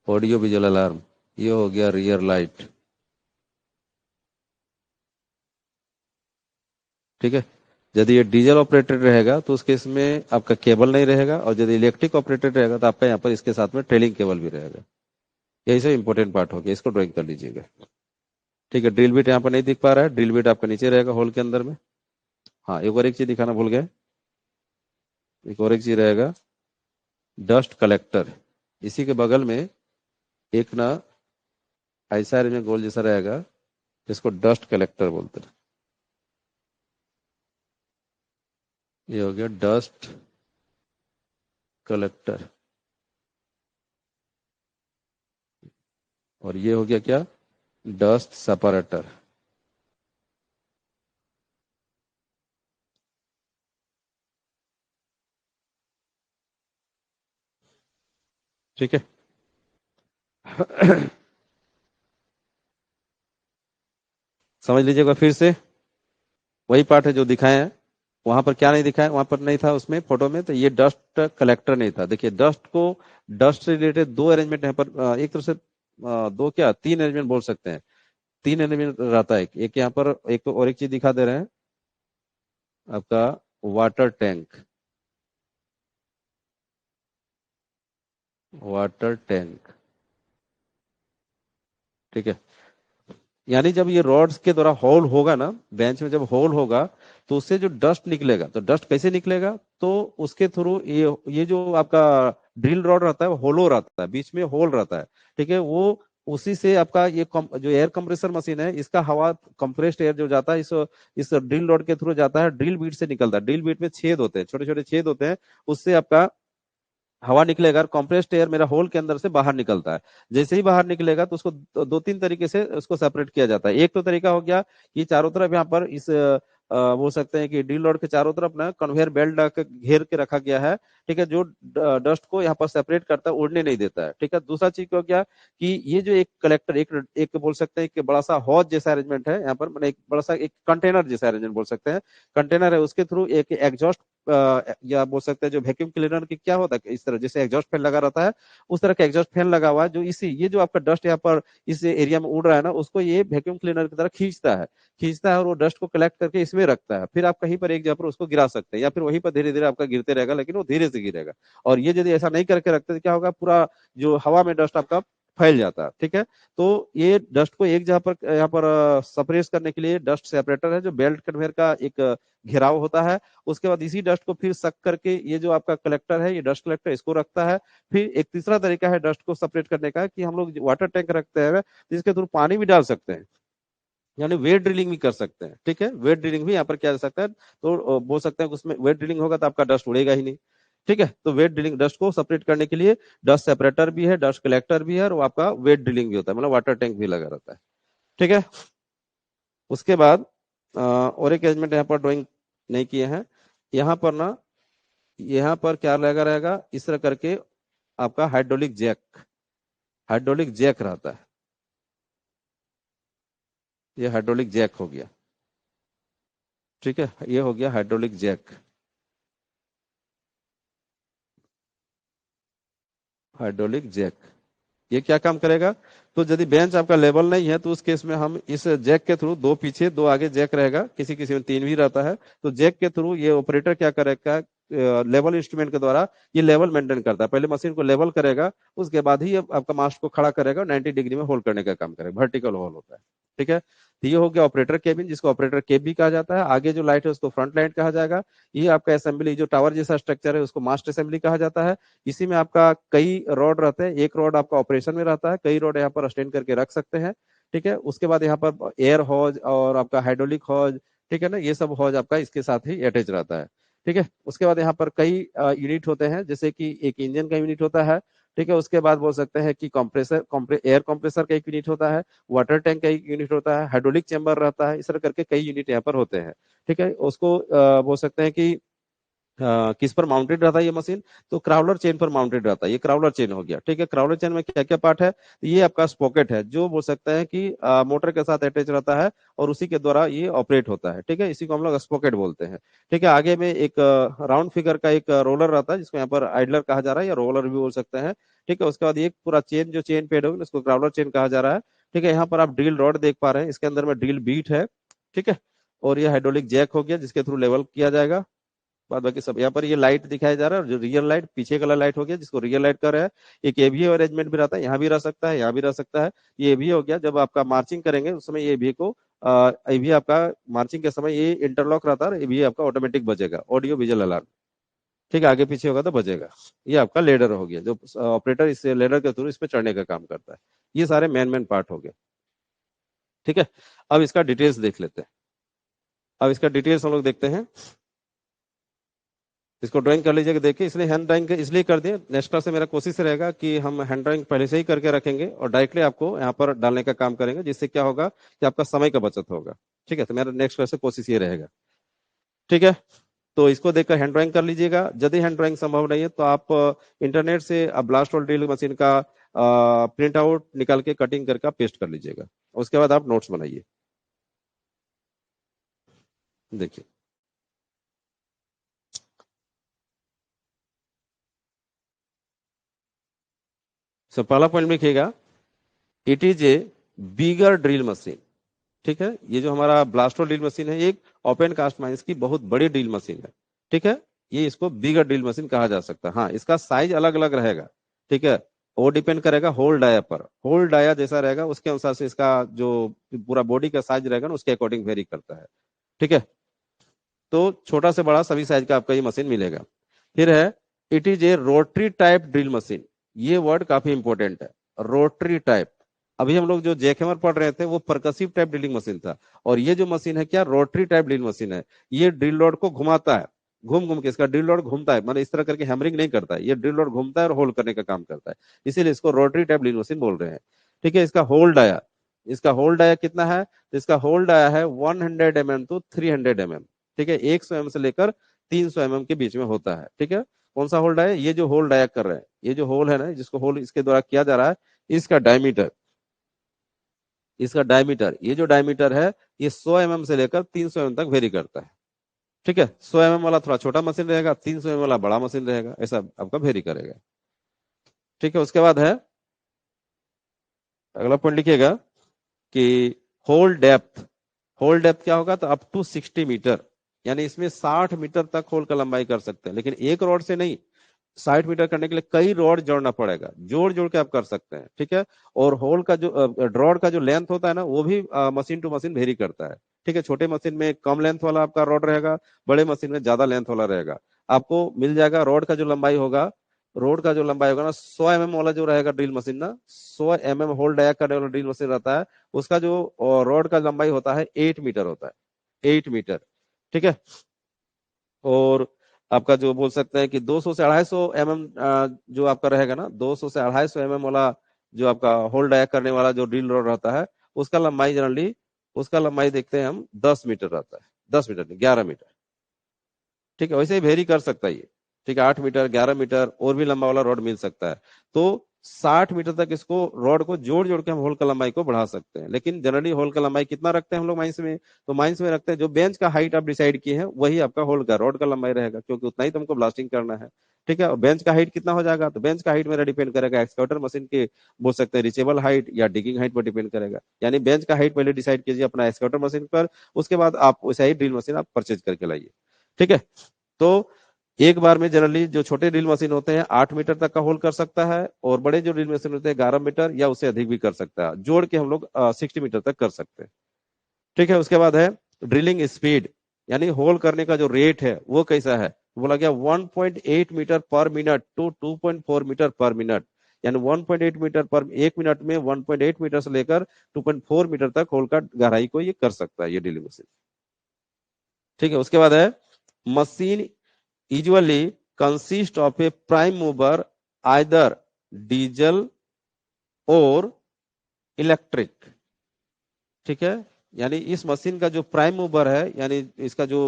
ऑडियो विजुअल अलार्म। ये हो गया रियर लाइट। ठीक है, यदि ये डीजल ऑपरेटेड रहेगा तो उस केस में आपका केबल नहीं रहेगा, और यदि इलेक्ट्रिक ऑपरेटेड रहेगा तो आपका यहाँ पर इसके साथ में ट्रेलिंग केबल भी रहेगा। यही सब इंपॉर्टेंट पार्ट हो गया, इसको ड्राइंग कर लीजिएगा। ठीक है, ड्रिल बिट यहाँ पर नहीं दिख पा रहा है, ड्रिल बिट आपका नीचे रहेगा होल के अंदर में। हाँ, एक और एक चीज दिखाना भूल गए, एक और एक चीज रहेगा, डस्ट कलेक्टर। इसी के बगल में एक ना ऐसा में गोल जैसा रहेगा, जिसको डस्ट कलेक्टर बोलते हैं। ये हो गया डस्ट कलेक्टर। और ये हो गया क्या, डस्ट सेपरेटर। ठीक है। समझ लीजिएगा फिर से, वही पार्ट है जो दिखाए हैं। वहां पर क्या नहीं दिखाया, वहां पर नहीं था उसमें फोटो में, तो ये डस्ट कलेक्टर नहीं था। देखिए डस्ट को, डस्ट से रिलेटेड दो अरेंजमेंट यहाँ पर, एक तरह से दो क्या तीन अरेंजमेंट बोल सकते हैं। तीन अरेंजमेंट रहता है, एक यहाँ पर, एक और एक चीज दिखा दे रहे हैं आपका, वाटर टैंक, वाटर टैंक। ठीक है, यानी जब ये रॉड्स के द्वारा होल होगा ना, बेंच में जब होल होगा, तो उससे जो डस्ट निकलेगा, तो डस्ट कैसे निकलेगा, तो उसके थ्रू ये जो आपका ड्रिल रॉड रहता है वो होलो रहता है, बीच में होल रहता है। ठीक है, वो उसी से आपका ये जो एयर कंप्रेसर मशीन है, इसका हवा कंप्रेस्ड एयर जो जाता है इस ड्रिल रॉड के थ्रू जाता है, ड्रिल बीट से निकलता है। ड्रिल बीट में छेद होते हैं, छोटे छोटे छेद होते हैं, उससे आपका हवा निकलेगा, और कंप्रेस्ड एयर मेरा होल के अंदर से बाहर निकलता है। जैसे ही बाहर निकलेगा तो उसको दो तीन तरीके से उसको सेपरेट किया जाता है। एक तो तरीका हो गया कि चारों तरफ यहाँ पर इस बोल सकते हैं कि ड्रिल रॉड के चारों तरफ ना कन्वेयर बेल्ट घेर के रखा गया है। ठीक है, जो डस्ट को यहाँ पर सेपरेट करता है, उड़ने नहीं देता है। ठीक है, दूसरा चीज क्या हो गया कि ये जो एक कलेक्टर, एक बोल सकते हैं कि बड़ा सा हौज जैसा अरेंजमेंट है यहाँ पर, मतलब एक बड़ा सा एक कंटेनर जैसा अरेंजमेंट बोल सकते हैं, कंटेनर है, उसके थ्रू एक एग्जॉस्ट या बोल सकते हैं जो वैक्यूम क्लीनर की क्या होता है, इस तरह जैसे एग्जॉस्ट फैन लगा रहता है, उस तरह का एग्जॉस्ट फैन लगा हुआ है, जो इसी ये जो आपका डस्ट यहाँ पर इस एरिया में उड़ रहा है ना, उसको ये वैक्यूम क्लीनर की तरह खींचता है और वो डस्ट को कलेक्ट करके इसमें रखता है। फिर आप कहीं पर एक जगह पर उसको गिरा सकते हैं, या फिर वहीं पर धीरे धीरे आपका गिरते रहेगा, लेकिन वो धीरे से गिरेगा। और ये यदि ऐसा नहीं करके रखते तो क्या होगा, पूरा जो हवा में डस्ट आपका फैल जाता है। ठीक है, तो ये डस्ट को एक जगह पर यहाँ पर सप्रेस करने के लिए डस्ट सेपरेटर है, जो बेल्ट कन्वेयर का एक घेराव होता है। उसके बाद इसी डस्ट को फिर सक करके ये जो आपका कलेक्टर है, ये डस्ट कलेक्टर इसको रखता है। फिर एक तीसरा तरीका है डस्ट को सेपरेट करने का, कि हम लोग वाटर टैंक रखते हैं जिसके थ्रू पानी भी डाल सकते हैं, यानी वेट ड्रिलिंग भी कर सकते हैं। ठीक है, वेट ड्रिलिंग भी यहाँ पर किया जा सकता है। तो बोल सकते हैं कि उसमें वेट ड्रिलिंग होगा तो आपका डस्ट उड़ेगा ही नहीं। ठीक है, तो वेट ड्रिलिंग डस्ट को सेपरेट करने के लिए डस्ट सेपरेटर भी है, डस्ट कलेक्टर भी है, और आपका वेट ड्रिलिंग भी होता है, मतलब वाटर टैंक भी लगा रहता है। ठीक है, उसके बाद और एक अरेंजमेंट यहाँ पर ड्राइंग नहीं किए हैं। यहाँ पर ना, यहाँ पर क्या लगा रहेगा इस तरह करके, आपका हाइड्रोलिक जैक रहता है। ये हाइड्रोलिक जैक हो गया। ठीक है, ये हो गया हाइड्रोलिक जैक। हाइड्रोलिक जैक ये क्या काम करेगा, तो यदि बेंच आपका लेवल नहीं है तो उस केस में हम इस जैक के थ्रू, दो पीछे दो आगे जैक रहेगा, किसी किसी में तीन भी रहता है, तो जैक के थ्रू ये ऑपरेटर क्या करेगा, लेवल इंस्ट्रूमेंट के द्वारा ये लेवल मेंटेन करता है। पहले मशीन को लेवल करेगा, उसके बाद ही आपका मास्ट को खड़ा करेगा, 90 डिग्री में होल्ड करने का काम करेगा, वर्टिकल होल होता है। ठीक है, तो ये हो गया ऑपरेटर केबिन, जिसको ऑपरेटर केब भी कहा जाता है। आगे जो लाइट है उसको फ्रंट लाइट कहा जाएगा। ये आपका असेंबली जो टावर जैसा स्ट्रक्चर है उसको मास्ट असेंबली कहा जाता है। इसी में आपका कई रॉड रहते हैं, एक रॉड आपका ऑपरेशन में रहता है, कई रॉड यहाँ पर स्टैंड करके रख सकते हैं। ठीक है, उसके बाद यहाँ पर एयर हॉज और आपका हाइड्रोलिक हॉज, ठीक है ना, ये सब हॉज आपका इसके साथ ही अटैच रहता है। ठीक है, उसके बाद यहाँ पर कई यूनिट होते हैं, जैसे कि एक इंजन का यूनिट होता है। ठीक है, उसके बाद बोल सकते हैं कि एयर कंप्रेसर का एक यूनिट होता है, वाटर टैंक का एक यूनिट होता है, हाइड्रोलिक चैम्बर रहता है, इस तरह करके कई यूनिट यहाँ पर होते हैं। ठीक है, उसको बोल सकते हैं कि किस पर माउंटेड रहता है ये मशीन, तो क्राउलर चेन पर माउंटेड रहता है। ये क्राउलर चेन हो गया। ठीक है, क्राउलर चेन में क्या क्या पार्ट है, ये आपका स्पॉकेट है, जो बोल सकते हैं कि मोटर के साथ अटैच रहता है और उसी के द्वारा ये ऑपरेट होता है। ठीक है, इसी को हम लोग स्पॉकेट बोलते हैं। ठीक है, आगे में एक राउंड फिगर का एक रोलर रहता है, जिसको यहाँ पर आइडलर कहा जा रहा है या रोलर भी बोल सकते हैं। ठीक है, उसके बाद एक पूरा चेन, जो चेन पेड होगी उसको क्राउलर चेन कहा जा रहा है। ठीक है, यहाँ पर आप ड्रिल रॉड देख पा रहे हैं, इसके अंदर में ड्रिल बीट है। ठीक है, और ये हाइड्रोलिक जैक हो गया, जिसके थ्रू लेवल किया जाएगा। बाद बाकी सब यहाँ पर ये लाइट दिखाया जा रहा है, और जो रियल लाइट पीछे वाला लाइट हो गया, जिसको रियल लाइट कर रहा है। एक एवीए अरेंजमेंट भी रहता है, यहाँ भी रह सकता है, यहाँ भी रह सकता है। ये एवीए हो गया, जब आपका मार्चिंग करेंगे उस समय ये एवीए को एवीए आपका मार्चिंग के समय ये इंटरलॉक रहता है, एवीए आपका ऑटोमेटिक बजेगा, ऑडियो विजुअल अलार्म। ठीक है, आगे पीछे होगा तो बजेगा। ये आपका लेडर हो गया, जो ऑपरेटर इस लेडर के थ्रू इस पे चढ़ने का काम करता है। ये सारे मेन मेन पार्ट हो गए। ठीक है, अब इसका डिटेल्स देख लेते हैं। अब इसका डिटेल्स हम लोग देखते हैं। इसको ड्राइंग कर लीजिएगा देखिए, इसलिए हैंड ड्राइंग इसलिए कर दिए, नेक्स्ट क्लास से मेरा कोशिश रहेगा कि हम हैंड ड्राइंग पहले से ही करके रखेंगे और डायरेक्टली आपको यहाँ पर डालने का काम करेंगे, जिससे क्या होगा कि आपका समय का बचत होगा। ठीक है, तो मेरा नेक्स्ट क्लास से कोशिश ये रहेगा। ठीक है, तो इसको देखकर हैंड ड्राइंग कर लीजिएगा। यदि हैंड ड्राइंग संभव नहीं है तो आप इंटरनेट से ब्लास्ट होल ड्रिल मशीन का प्रिंट आउट निकाल के कटिंग करके पेस्ट कर लीजिएगा। उसके बाद आप नोट्स बनाइए। देखिए, सो पहला पॉइंट लिखिएगा, it is a bigger drill machine. ठीक है, ये जो हमारा ब्लास्टो ड्रिल मशीन है, एक ओपन कास्ट माइंस की बहुत बड़ी ड्रिल मशीन है। ठीक है, ये इसको बिगर ड्रिल मशीन कहा जा सकता है। हाँ, इसका साइज अलग अलग रहेगा। ठीक है, वो डिपेंड करेगा होल डाया पर, होल डाया जैसा रहेगा उसके अनुसार से इसका जो पूरा बॉडी का साइज रहेगा ना, उसके अकॉर्डिंग वेरी करता है। ठीक है, तो छोटा से बड़ा सभी साइज का आपका ये मशीन मिलेगा। फिर है, it is a rotary type drill machine. ये वर्ड काफी इंपॉर्टेंट है, रोटरी टाइप। अभी हम लोग जो जैकहैमर पढ़ रहे थे वो परकसिव टाइप ड्रिलिंग मशीन था, और ये जो मशीन है क्या, रोटरी टाइप ड्रिल मशीन है। ये ड्रिल रोड को घुमाता है, घूम घूम के इसका ड्रिल रोड घूमता है, मतलब इस तरह करके हैमरिंग नहीं करता है, ये ड्रिल रोड घूमता है और होल्ड करने का काम करता है, इसीलिए इसको रोटरी टाइप ड्रिल मशीन बोल रहे हैं। ठीक है, इसका होल्ड डाया कितना है, तो इसका होल्ड डाया है 100 mm टू 300 mm। ठीक है, 100 mm से लेकर 300 mm के बीच में होता है। ठीक है, कौन सा होल्ड है, ये जो होल्ड डाया कर रहे हैं, ये जो होल है ना, जिसको होल इसके द्वारा किया जा रहा है, इसका डायमीटर, ये जो डायमीटर है, ये 100 mm से लेकर 300 mm तक वेरी करता है। ठीक है, 100 mm वाला थोड़ा छोटा मशीन रहेगा, 300 mm वाला बड़ा मशीन रहेगा, ऐसा आपका वेरी करेगा। ठीक है, उसके बाद है अगला पॉइंट लिखिएगा कि होल डेप्थ। होल डेप्थ क्या होगा, तो अप टू 60 मीटर, यानी इसमें 60 मीटर तक होल का लंबाई कर सकते हैं, लेकिन एक रॉड से नहीं। 60 मीटर करने के लिए कई रॉड जोड़ना पड़ेगा, जोड़ जोड़ के आप कर सकते हैं। ठीक है, और होल का जो रॉड का जो लेंथ होता है ना, वो भी मशीन टू मशीन वेरी करता है। ठीक है, छोटे मशीन में कम लेंथ वाला आपका रॉड रहेगा, बड़े मशीन में ज्यादा लेंथ वाला रहेगा। आपको मिल जाएगा रॉड का जो लंबाई होगा, रोड का जो लंबाई होगा ना, 100 mm वाला जो रहेगा ड्रिल मशीन ना, 100 mm होल डाया करने वाला ड्रिल मशीन रहता है, उसका जो रॉड का लंबाई होता है 8 मीटर होता है, 8 मीटर। ठीक है, और आपका जो बोल सकते हैं कि 200 से 250 mm जो आपका रहेगा ना, 200 से 250 mm वाला जो आपका होल डाया करने वाला जो ड्रिल रॉड रहता है, उसका लंबाई जनरली, उसका लंबाई देखते हैं हम 10 मीटर रहता है, 10 मीटर नहीं, 11 मीटर। ठीक है, वैसे ही वेरी कर सकता है ये। ठीक है, 8 मीटर, 11 मीटर और भी लंबा वाला रॉड मिल सकता है। तो 60 मीटर तक इसको रॉड को जोड़ जोड़ के हम होल का लंबाई को बढ़ा सकते हैं, लेकिन जनरली होल का लंबाई कितना रखते हैं हम लोग माइंस में, तो माइंस में रखते हैं जो बेंच का हाइट आप डिसाइड किए हैं वही आपका होल का रॉड का लंबाई रहेगा, क्योंकि उतना ही तुमको ब्लास्टिंग करना है। ठीक है, बेंच का हाइट कितना हो जाएगा, तो बेंच का हाइट मेरा डिपेंड करेगा एक्सकर्टर मशीन के, बोल सकते हैं रिचेबल हाइट या डिगिंग हाइट पर डिपेंड करेगा। यानी बेंच का हाइट पहले डिसाइड कीजिए अपना एक्सकर्टर मशीन पर, उसके बाद आप वैसा ही ड्रिल मशीन आप परचेज करके लाइए। ठीक है, तो एक बार में जनरली जो छोटे ड्रिल मशीन होते हैं 8 मीटर तक का होल कर सकता है, और बड़े जो ड्रिल मशीन होते हैं 11 मीटर या उससे अधिक भी कर सकता है, जोड़ के हम लोग 60 मीटर तक कर सकते हैं। ठीक है, उसके बाद है ड्रिलिंग स्पीड, यानी होल करने का जो रेट है वो कैसा है, बोला गया 1.8 metre per minute to 2.4 metre per minute, यानी 1.8 मीटर पर 1 मिनट में 1.8 मीटर से लेकर 2.4 मीटर तक होल का गहराई को ये कर सकता है, ये ड्रिलिंग मशीन। ठीक है, उसके बाद है machine usually consist of a prime mover, either diesel और इलेक्ट्रिक। ठीक है, यानी इस मशीन का जो प्राइम मूवर है, यानी इसका जो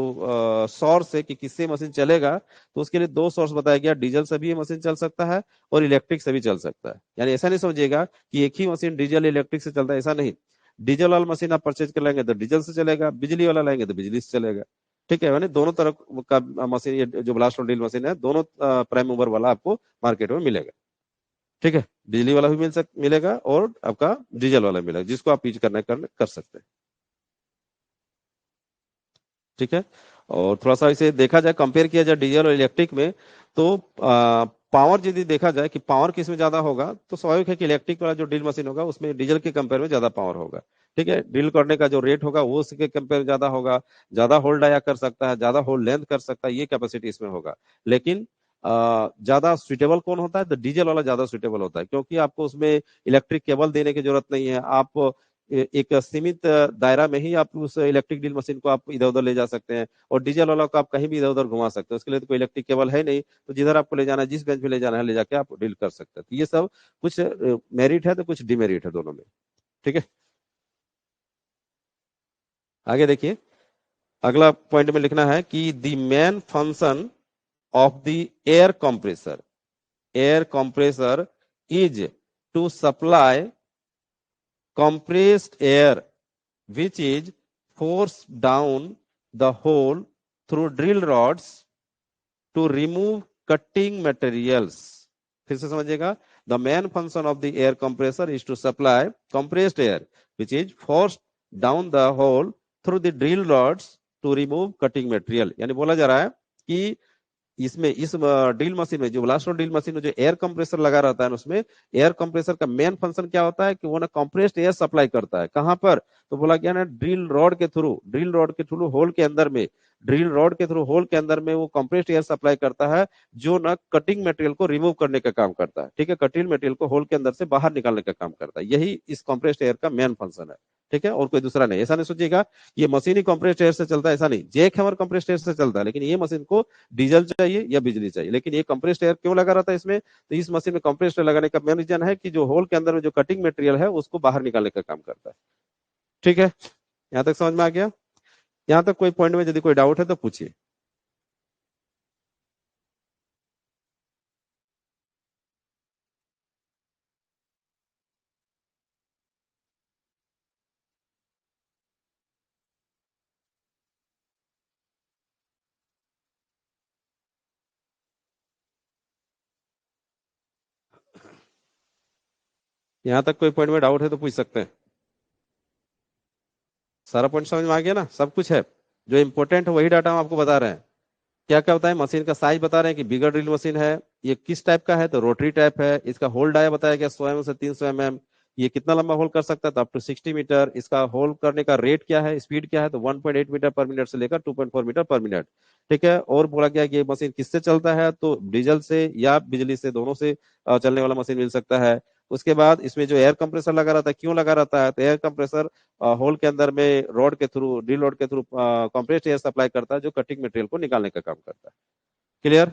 सोर्स है कि किससे मशीन चलेगा, तो उसके लिए दो सोर्स बताया गया, डीजल से भी ये मशीन चल सकता है और इलेक्ट्रिक से भी चल सकता है। यानी ऐसा नहीं समझिएगा कि एक ही मशीन डीजल इलेक्ट्रिक से चलता है, ऐसा नहीं। डीजल वाला मशीन आप परचेज कर लेंगे तो डीजल से चलेगा, बिजली वाला लेंगे तो बिजली से चलेगा। ठीक है, यानी दोनों तरफ का मशीन, ये जो ब्लास्ट और ड्रिल मशीन है, दोनों प्राइम मूवर वाला आपको मार्केट में मिलेगा। ठीक है, बिजली वाला भी मिलेगा और आपका डीजल वाला मिलेगा, जिसको आप यूज कर सकते हैं। ठीक है, और थोड़ा सा इसे देखा जाए, कंपेयर किया जाए डीजल और इलेक्ट्रिक में, तो पावर यदि देखा जाए कि पावर किस में ज्यादा होगा, तो स्वाभाविक है कि इलेक्ट्रिक वाला जो ड्रिल मशीन होगा उसमें डीजल के कंपेयर में ज्यादा पावर होगा। ठीक है, ड्रिल करने का जो रेट होगा वो उसके कंपेयर में ज्यादा होगा, ज्यादा होल डाया कर सकता है, ज्यादा होल लेंथ कर सकता है, ये कैपेसिटी इसमें होगा। लेकिन ज्यादा सुटेबल कौन होता है, तो डीजल वाला ज्यादा सुटेबल होता है, क्योंकि आपको उसमें इलेक्ट्रिक केबल देने की जरूरत नहीं है। आप एक सीमित दायरा में ही आप उस इलेक्ट्रिक ड्रिल मशीन को आप इधर उधर ले जा सकते हैं, और डीजल वाला को आप कहीं भी इधर उधर घुमा सकते हैं। उसके लिए तो कोई इलेक्ट्रिक केबल है नहीं, तो जिधर आपको ले जाना है, जिस बेंच पे ले जाना है, ले जाके आप ड्रिल कर सकते हैं। तो ये सब कुछ मेरिट है तो कुछ डिमेरिट है दोनों में। ठीक है, आगे देखिए, अगला पॉइंट में लिखना है कि the main function of the air compressor, air compressor is to supply compressed air which is forced down the hole through drill rods to remove cutting materials। फिर से समझिएगा, the main function of the air compressor is to supply compressed air which is forced down the hole through the drill rods to remove cutting material। यानी बोला जा रहा है कि इसमें इस ड्रिल मशीन में, जो ब्लास्ट ड्रिल मशीन में जो एयर कंप्रेसर लगा रहता है ना, उसमें एयर कंप्रेसर का मेन फंक्शन क्या होता है कि वो ना कंप्रेस्ड एयर सप्लाई करता है। कहां पर, तो बोला गया ना ड्रिल रॉड के थ्रू, ड्रिल रॉड के थ्रू होल के अंदर में, ड्रिल रॉड के थ्रू होल के अंदर में वो कंप्रेस्ड एयर सप्लाई करता है, जो ना कटिंग मटेरियल को रिमूव करने का काम करता है। ठीक है, कटिंग मटेरियल को होल के अंदर से बाहर निकालने का काम करता है, यही इस कंप्रेस्ड एयर का मेन फंक्शन है। ठीक है, और कोई दूसरा नहीं। ऐसा नहीं सोचिएगा ये मशीन ही कंप्रेस्ड एयर से चलता है, ऐसा नहीं। जैक हैमर कंप्रेस्ड एयर से चलता है, लेकिन ये मशीन को डीजल चाहिए या बिजली चाहिए। लेकिन ये कंप्रेस्ड एयर क्यों लगा रहता है इसमें, तो इस मशीन में कंप्रेस्ड एयर लगाने का मेन रीजन है कि जो होल के अंदर में जो कटिंग मटेरियल है उसको बाहर निकालने का काम करता है। ठीक है, यहां तक समझ में आ गया। यहां तक कोई पॉइंट में यदि कोई डाउट है तो पूछिए। यहाँ तक कोई पॉइंट में डाउट है तो पूछ सकते हैं। सारा पॉइंट समझ में आ गया ना, सब कुछ है, जो इंपॉर्टेंट है वही डाटा हम आपको बता रहे हैं। क्या क्या होता है, मशीन का साइज बता रहे हैं कि बिगर ड्रिल मशीन है, ये किस टाइप का है तो रोटरी टाइप है, इसका होल डाया बताया गया 100 mm से 300 mm, ये कितना लंबा होल कर सकता है तो अप टू 60 मीटर, इसका होल करने का रेट क्या है, स्पीड क्या है तो 1.8 मीटर पर मिनट से लेकर 2.4 मीटर पर मिनट। ठीक है, और बोला गया कि ये मशीन किससे चलता है तो डीजल से या बिजली से, दोनों से चलने वाला मशीन मिल सकता है। उसके बाद इसमें जो एयर कंप्रेसर लगा रहता है, क्यों लगा रहता है तो एयर कंप्रेसर होल के अंदर में रॉड के थ्रू, ड्रिल रॉड के थ्रू कंप्रेस्ड एयर सप्लाई करता है, जो कटिंग मटेरियल को निकालने का काम करता है। क्लियर?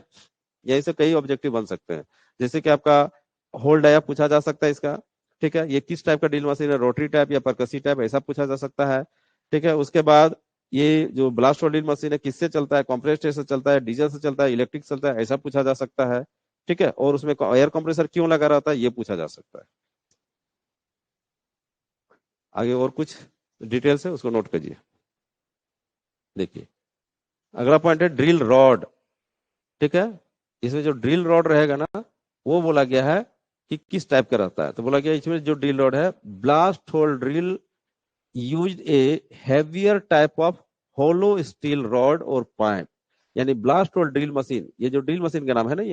यहीं से कई ऑब्जेक्टिव बन सकते हैं, जैसे कि आपका होल डाया पूछा जा सकता है इसका। ठीक है, ये किस टाइप का ड्रिल मशीन है, रोटरी टाइप या परकसी टाइप, ऐसा पूछा जा सकता है। ठीक है, उसके बाद ये जो ब्लास्ट ड्रिल मशीन है किससे चलता है, कंप्रेस्ड एयर से चलता है, डीजल से चलता है, इलेक्ट्रिक चलता है, ऐसा पूछा जा सकता है। ठीक है, और उसमें एयर कंप्रेसर क्यों लगा रहता है ये पूछा जा सकता है। आगे और कुछ डिटेल है उसको नोट कीजिए। देखिए, अगला पॉइंट है ड्रिल रॉड। ठीक है, इसमें जो ड्रिल रॉड रहेगा ना, वो बोला गया है कि किस टाइप का रहता है तो बोला गया इसमें जो ड्रिल रॉड है, blast hole drill used a heavier type of hollow steel rod और पाइप। यानी ब्लास्ट होल ड्रिल मशीन, ये जो ड्रिल मशीन का नाम है ना,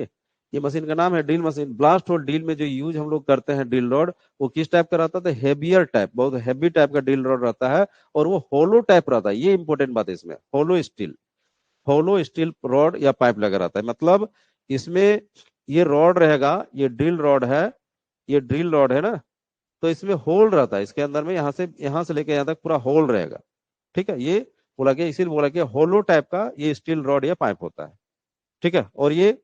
ये मशीन का नाम है drill machine. Blast hole drill में जो यूज हम लोग करते हैं ड्रिल रॉड, वो किस टाइप का रहता है, हैवियर टाइप, बहुत हैवी टाइप का ड्रिल रॉड रहता है, और वो होलो टाइप रहता है। ये इंपॉर्टेंट बात है इसमें, होलो स्टील रॉड या पाइप लगा रहता है। मतलब इसमें ये रॉड रहेगा, ये ड्रिल रॉड है, ये ड्रिल रॉड है ना, तो इसमें होल रहता है, इसके अंदर में यहाँ से लेके यहाँ तक पूरा होल रहेगा। ठीक है, ये बोला गया, इसीलिए बोला गया होलो टाइप का ये स्टील रॉड या पाइप होता है। ठीक है, और ये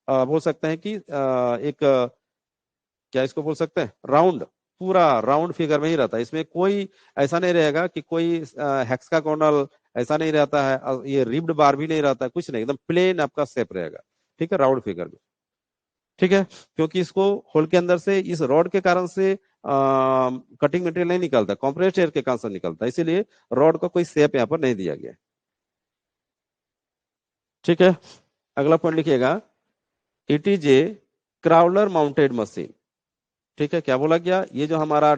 बोल सकते हैं कि एक क्या इसको बोल सकते हैं, राउंड, पूरा राउंड फिगर में ही रहता है। इसमें कोई ऐसा नहीं रहेगा कि कोई हेक्सागोनल, ऐसा नहीं रहता है, ये रिब्ड बार भी नहीं रहता है, कुछ नहीं, एकदम प्लेन आपका शेप रहेगा। ठीक है, राउंड फिगर में। ठीक है, क्योंकि इसको होल के अंदर से इस रॉड के कारण से कटिंग मटेरियल नहीं निकलता, कंप्रेस्ड एयर के कारण से निकलता है, इसीलिए रॉड का कोई शेप यहाँ पर नहीं दिया गया। ठीक है, अगला पॉइंट लिखिएगा, it is a crawler mounted machine. ठीक है, क्या बोला गया, ये जो हमारा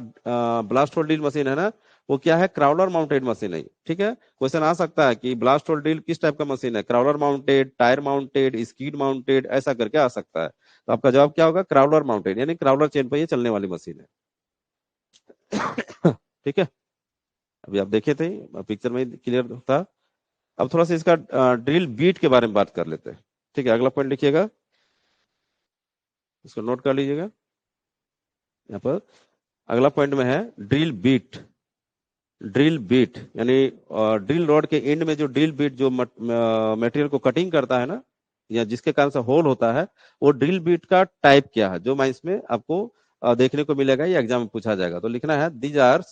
ब्लास्ट होल ड्रिल मशीन है ना, वो क्या है, क्राउलर माउंटेड मशीन है। ठीक है, क्वेश्चन आ सकता है कि ब्लास्ट होल ड्रिल किस टाइप का मशीन है, crawler mounted, tyre mounted, स्कीड mounted, ऐसा करके आ सकता है। तो आपका जवाब क्या होगा, क्राउलर माउंटेड, यानी क्राउलर चेन पर ये चलने वाली मशीन है। ठीक है, अभी आप देखे थे पिक्चर में क्लियर था। अब थोड़ा सा इसका ड्रिल बीट के बारे में बात कर लेते हैं। ठीक है, अगला पॉइंट लिखिएगा, इसको नोट कर लीजिएगा यहाँ पर। अगला पॉइंट में है ड्रिल बीट। ड्रिल बीट यानी ड्रिल रॉड के एंड में जो ड्रिल बीट जो मटेरियल को कटिंग करता है ना, या जिसके कारण से होल होता है, वो ड्रिल बीट का टाइप क्या है, जो मैं इसमें आपको देखने को मिलेगा, ये एग्जाम में पूछा जाएगा। तो लिखना है, these are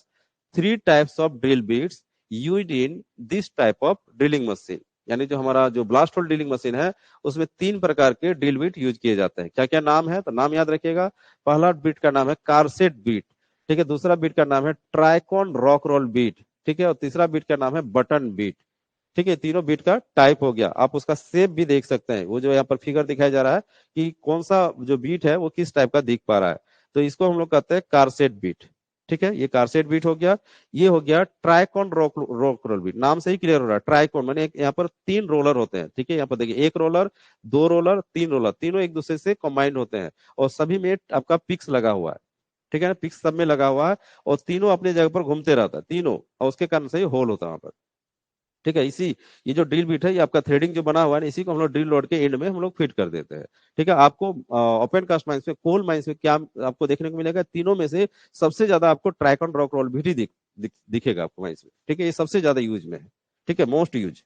3 types of drill bits used in this type of drilling machine. यानी जो हमारा जो ब्लास्ट होल ड्रिलिंग मशीन है, उसमें 3 प्रकार के ड्रिल बीट यूज किए जाते हैं। क्या क्या नाम है तो नाम याद रखिएगा। पहला बीट का नाम है कारसेट बीट। ठीक है, दूसरा बीट का नाम है ट्राइकॉन रॉक रोल बीट। ठीक है, और तीसरा बीट का नाम है बटन बीट। ठीक है, तीनों बीट का टाइप हो गया। आप उसका शेप भी देख सकते हैं, वो जो यहाँ पर फिगर दिखाया जा रहा है कि कौन सा जो बीट है वो किस टाइप का दिख पा रहा है, तो इसको हम लोग कहते हैं कारसेट बीट। ठीक है, ये कारसेट बीट हो गया। ये हो गया ट्राइकॉन रॉक रोल बीट, नाम से ही क्लियर हो रहा है, ट्राइकॉन माने यहाँ पर 3 रोलर होते हैं। ठीक है, यहाँ पर देखिए, 1 रोलर, 2 रोलर, 3 रोलर, तीनों एक दूसरे से कंबाइंड होते हैं, और सभी में आपका पिक्स लगा हुआ है। ठीक है ना, पिक्स सब में लगा हुआ है, और तीनों अपनी जगह पर घूमते रहता है तीनों, और उसके कारण से होल होता है वहां पर। ठीक है, इसी ये जो ड्रिल बिट है, ये आपका थ्रेडिंग जो बना हुआ है ना, इसी को हम लोग ड्रिल रोड के एंड में हम लोग फिट कर देते हैं। ठीक है, आपको ओपन कास्ट माइंस में, कोल माइंस में क्या आपको देखने को मिलेगा, तीनों में से सबसे ज्यादा आपको ट्राइकॉन रॉक रोल भी दिखेगा आपको माइंस में। ठीक है, ये सबसे ज्यादा यूज में है। ठीक है, मोस्ट यूज।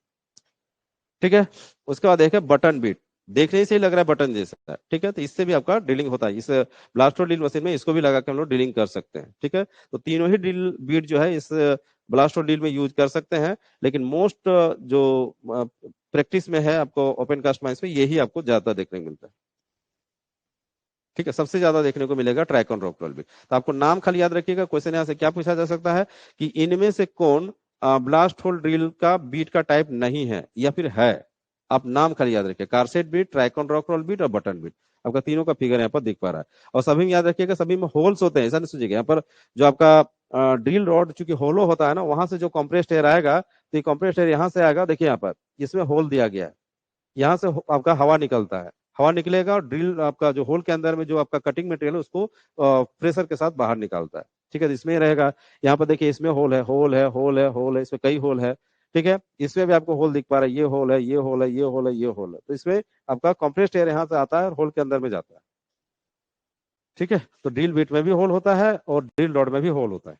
ठीक है, उसके बाद देखें बटन बीट, देखने से ही लग रहा है बटन जैसा है। ठीक है, तो इससे भी आपका ड्रिलिंग होता है, इस ब्लास्टो ड्रिल मशीन में इसको भी लगा के हम लोग ड्रिलिंग कर सकते हैं। ठीक है, तो तीनों ही ड्रिल बीट जो है इस ब्लास्टो ड्रिल में यूज कर सकते हैं, लेकिन मोस्ट जो प्रैक्टिस में है आपको ओपन कास्ट माइंस में, यही आपको ज्यादा देखने को मिलता है। ठीक है, सबसे ज्यादा देखने को मिलेगा ट्राइकॉन रॉक रोल बीट। तो आपको नाम खाली याद रखिएगा, क्वेश्चन यहाँ से क्या पूछा जा सकता है कि इनमें से कौन ब्लास्ट होल ड्रिल का बीट का टाइप नहीं है या फिर है। आप नाम खाली याद रखिए, कारसेट bit, tricone rock roll bit और बटन बीट। आपका तीनों का फिगर यहाँ पर दिख पा रहा है। और सभी में याद रखिएगा, सभी में होल्स होते हैं, ऐसा नहीं सोचिएगा। यहाँ पर जो आपका ड्रिल रॉड चूंकि होलो होता है ना, वहां से जो कंप्रेस्ड एयर आएगा, तो ये कंप्रेस्ड एयर यहाँ से आएगा। देखिए यहाँ पर इसमें होल दिया गया है, यहाँ से आपका हवा निकलता है, हवा निकलेगा और ड्रिल आपका जो होल के अंदर में जो आपका कटिंग मटेरियल है उसको प्रेशर के साथ बाहर निकालता है। ठीक है, तो इसमें रहेगा। यहाँ पर देखिए इसमें होल है, होल है, होल है, होल है, इसमें कई होल है। ठीक है, इसमें भी आपको होल दिख पा रहा है, ये होल है, ये होल है, ये होल है, ये होल है। तो इसमें आपका कंप्रेस्ड एयर यहाँ से आता है और होल के अंदर में जाता है। ठीक है, तो ड्रिल बिट में भी होल होता है और ड्रिल रॉड में भी होल होता है।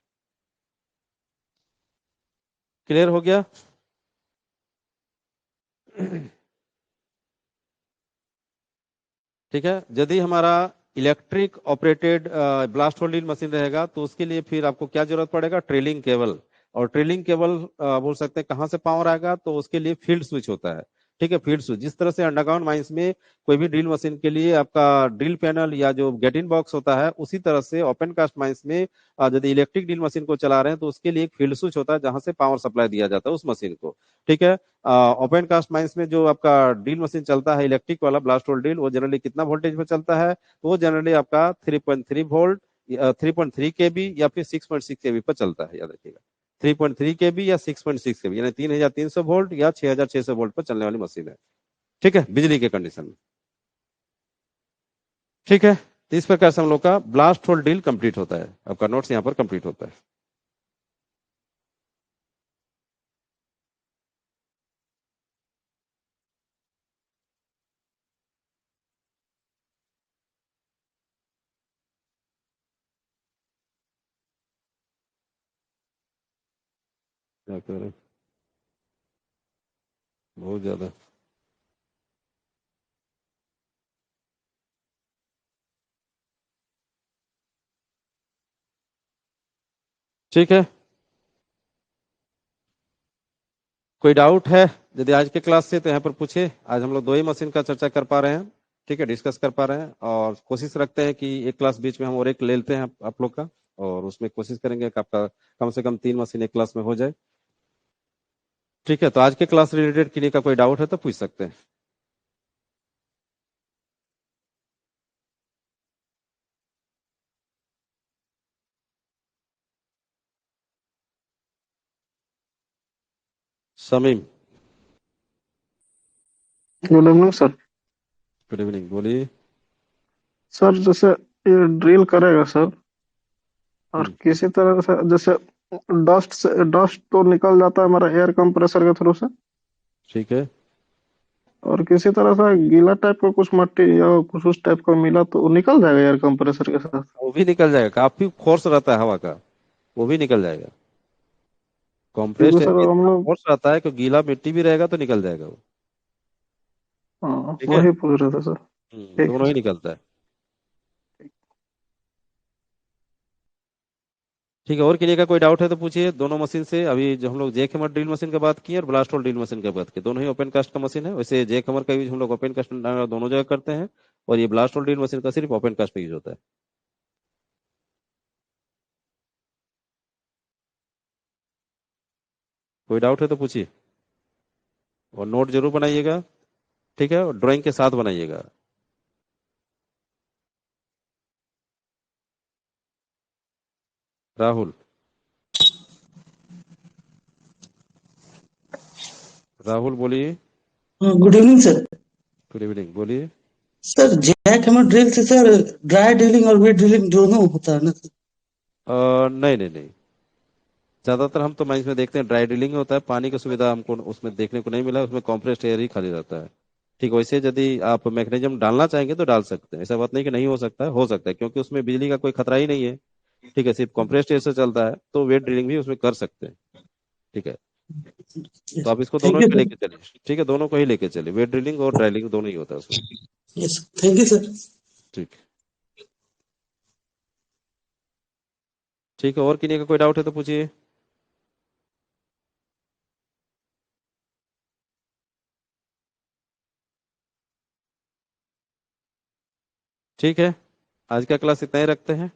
क्लियर हो गया? ठीक है, यदि हमारा electric operated blast hole drill machine रहेगा तो उसके लिए फिर आपको क्या जरूरत पड़ेगा? Trailing cable. और ट्रेलिंग केबल बोल सकते हैं कहाँ से पावर आएगा, तो उसके लिए फील्ड स्विच होता है। ठीक है, फील्ड स्विच जिस तरह से अंडरग्राउंड माइंस में कोई भी ड्रिल मशीन के लिए आपका ड्रिल पैनल या जो गेट इन बॉक्स होता है, उसी तरह से ओपन कास्ट माइंस में यदि इलेक्ट्रिक ड्रिल मशीन को चला रहे हैं तो उसके लिए एक फील्ड स्विच होता है जहां से पावर सप्लाई दिया जाता है उस मशीन को। ठीक है, ओपन कास्ट माइंस में जो आपका ड्रिल मशीन चलता है इलेक्ट्रिक वाला ब्लास्ट होल ड्रिल, वो जनरली कितना वोल्टेज पे चलता है? तो वो जनरली आपका 3.3 वोल्ट, 3.3 केबी या फिर 6.6 केबी पर चलता है, याद रखिएगा। 3.3 केबी या 6.6 केबी, यानी 3300 वोल्ट या 6600 वोल्ट पर चलने वाली मशीन है। ठीक है, बिजली के कंडीशन में। ठीक है, तो इस प्रकार से हम लोग का ब्लास्ट होल ड्रिल कंप्लीट होता है। आपका नोट्स यहाँ पर कंप्लीट होता है। क्या करें, बहुत ज्यादा। ठीक है, कोई डाउट है यदि आज के क्लास से तो यहाँ पर पूछे। आज हम लोग दो ही मशीन का चर्चा कर पा रहे हैं। ठीक है, डिस्कस कर पा रहे हैं और कोशिश रखते हैं कि एक क्लास बीच में हम और एक ले लेते हैं आप लोग का, और उसमें कोशिश करेंगे कि आपका कम से कम 3 मशीन एक क्लास में हो जाए। ठीक है, तो आज के क्लास रिलेटेड किसी का कोई डाउट है तो पूछ सकते हैं। Sameem, good evening sir. Good evening, बोलिए। सर जैसे ये ड्रिल करेगा सर, और हम्म, किसी तरह से जैसे डस्ट तो निकल जाता है हमारा एयर कंप्रेसर के थ्रू से, ठीक है, और किसी तरह से गीला टाइप का कुछ मट्टी या कुछ उस टाइप का मिला तो वो निकल जाएगा एयर कंप्रेसर के साथ। वो भी निकल जाएगा, काफी फोर्स रहता है हवा का, वो भी निकल जाएगा। क्योंकि कॉम्प्रेस्ड एयर सर में हम इतना लोग, फोर्स रहता है कि गीला मिट्टी भी रहेगा तो निकल जाएगा वो। हाँ ठीक है, वही पूछ रहे थे सर। ठीक है दोनों ही सर। निकलता है। ठीक है, और किसी का कोई डाउट है तो पूछिए। दोनों मशीन से अभी जो हम लोग जेक हमर ड्रिल मशीन की बात की और ब्लास्ट होल ड्रिल मशीन की बात की, दोनों ही ओपन कास्ट का मशीन है। वैसे जेक हमर का यूज हम लोग ओपन कास्ट दोनों जगह करते हैं, और ये ब्लास्ट होल ड्रिल मशीन का सिर्फ ओपन कास्ट में यूज होता है। कोई डाउट है तो पूछिए, और नोट जरूर बनाइएगा। ठीक है, और ड्राइंग के साथ बनाइएगा। राहुल, राहुल बोलिए। Good evening sir. Good evening, बोलिए। सर जैक हमर ड्रिल से सर ड्राई ड्रिलिंग और वेट ड्रिलिंग दोनों होता है ना सर? नहीं नहीं नहीं, ज्यादातर हम तो माइंस में देखते हैं ड्राई ड्रिलिंग होता है। पानी की सुविधा हमको उसमें देखने को नहीं मिला, उसमें कॉम्प्रेस्ड एयर ही खाली रहता है। ठीक, वैसे यदि आप मैकेनिज्म डालना चाहेंगे तो डाल सकते हैं, ऐसा बात नहीं कि नहीं हो सकता है, हो सकता है, क्योंकि उसमें बिजली का कोई खतरा ही नहीं है। ठीक है, सिर्फ कॉम्प्रेस्ड एयर से चलता है, तो वेट ड्रिलिंग भी उसमें कर सकते हैं। ठीक है, तो आप इसको दोनों थैंक यू पे सर। लेके चलिए। ठीक है, दोनों को ही लेके चलिए, वेट ड्रिलिंग और ड्राइलिंग दोनों ही होता है उसमें। Yes, thank you sir. ठीक, ठीक है, और किसी का कोई डाउट है तो पूछिए। ठीक है, आज का क्लास इतना ही रखते हैं।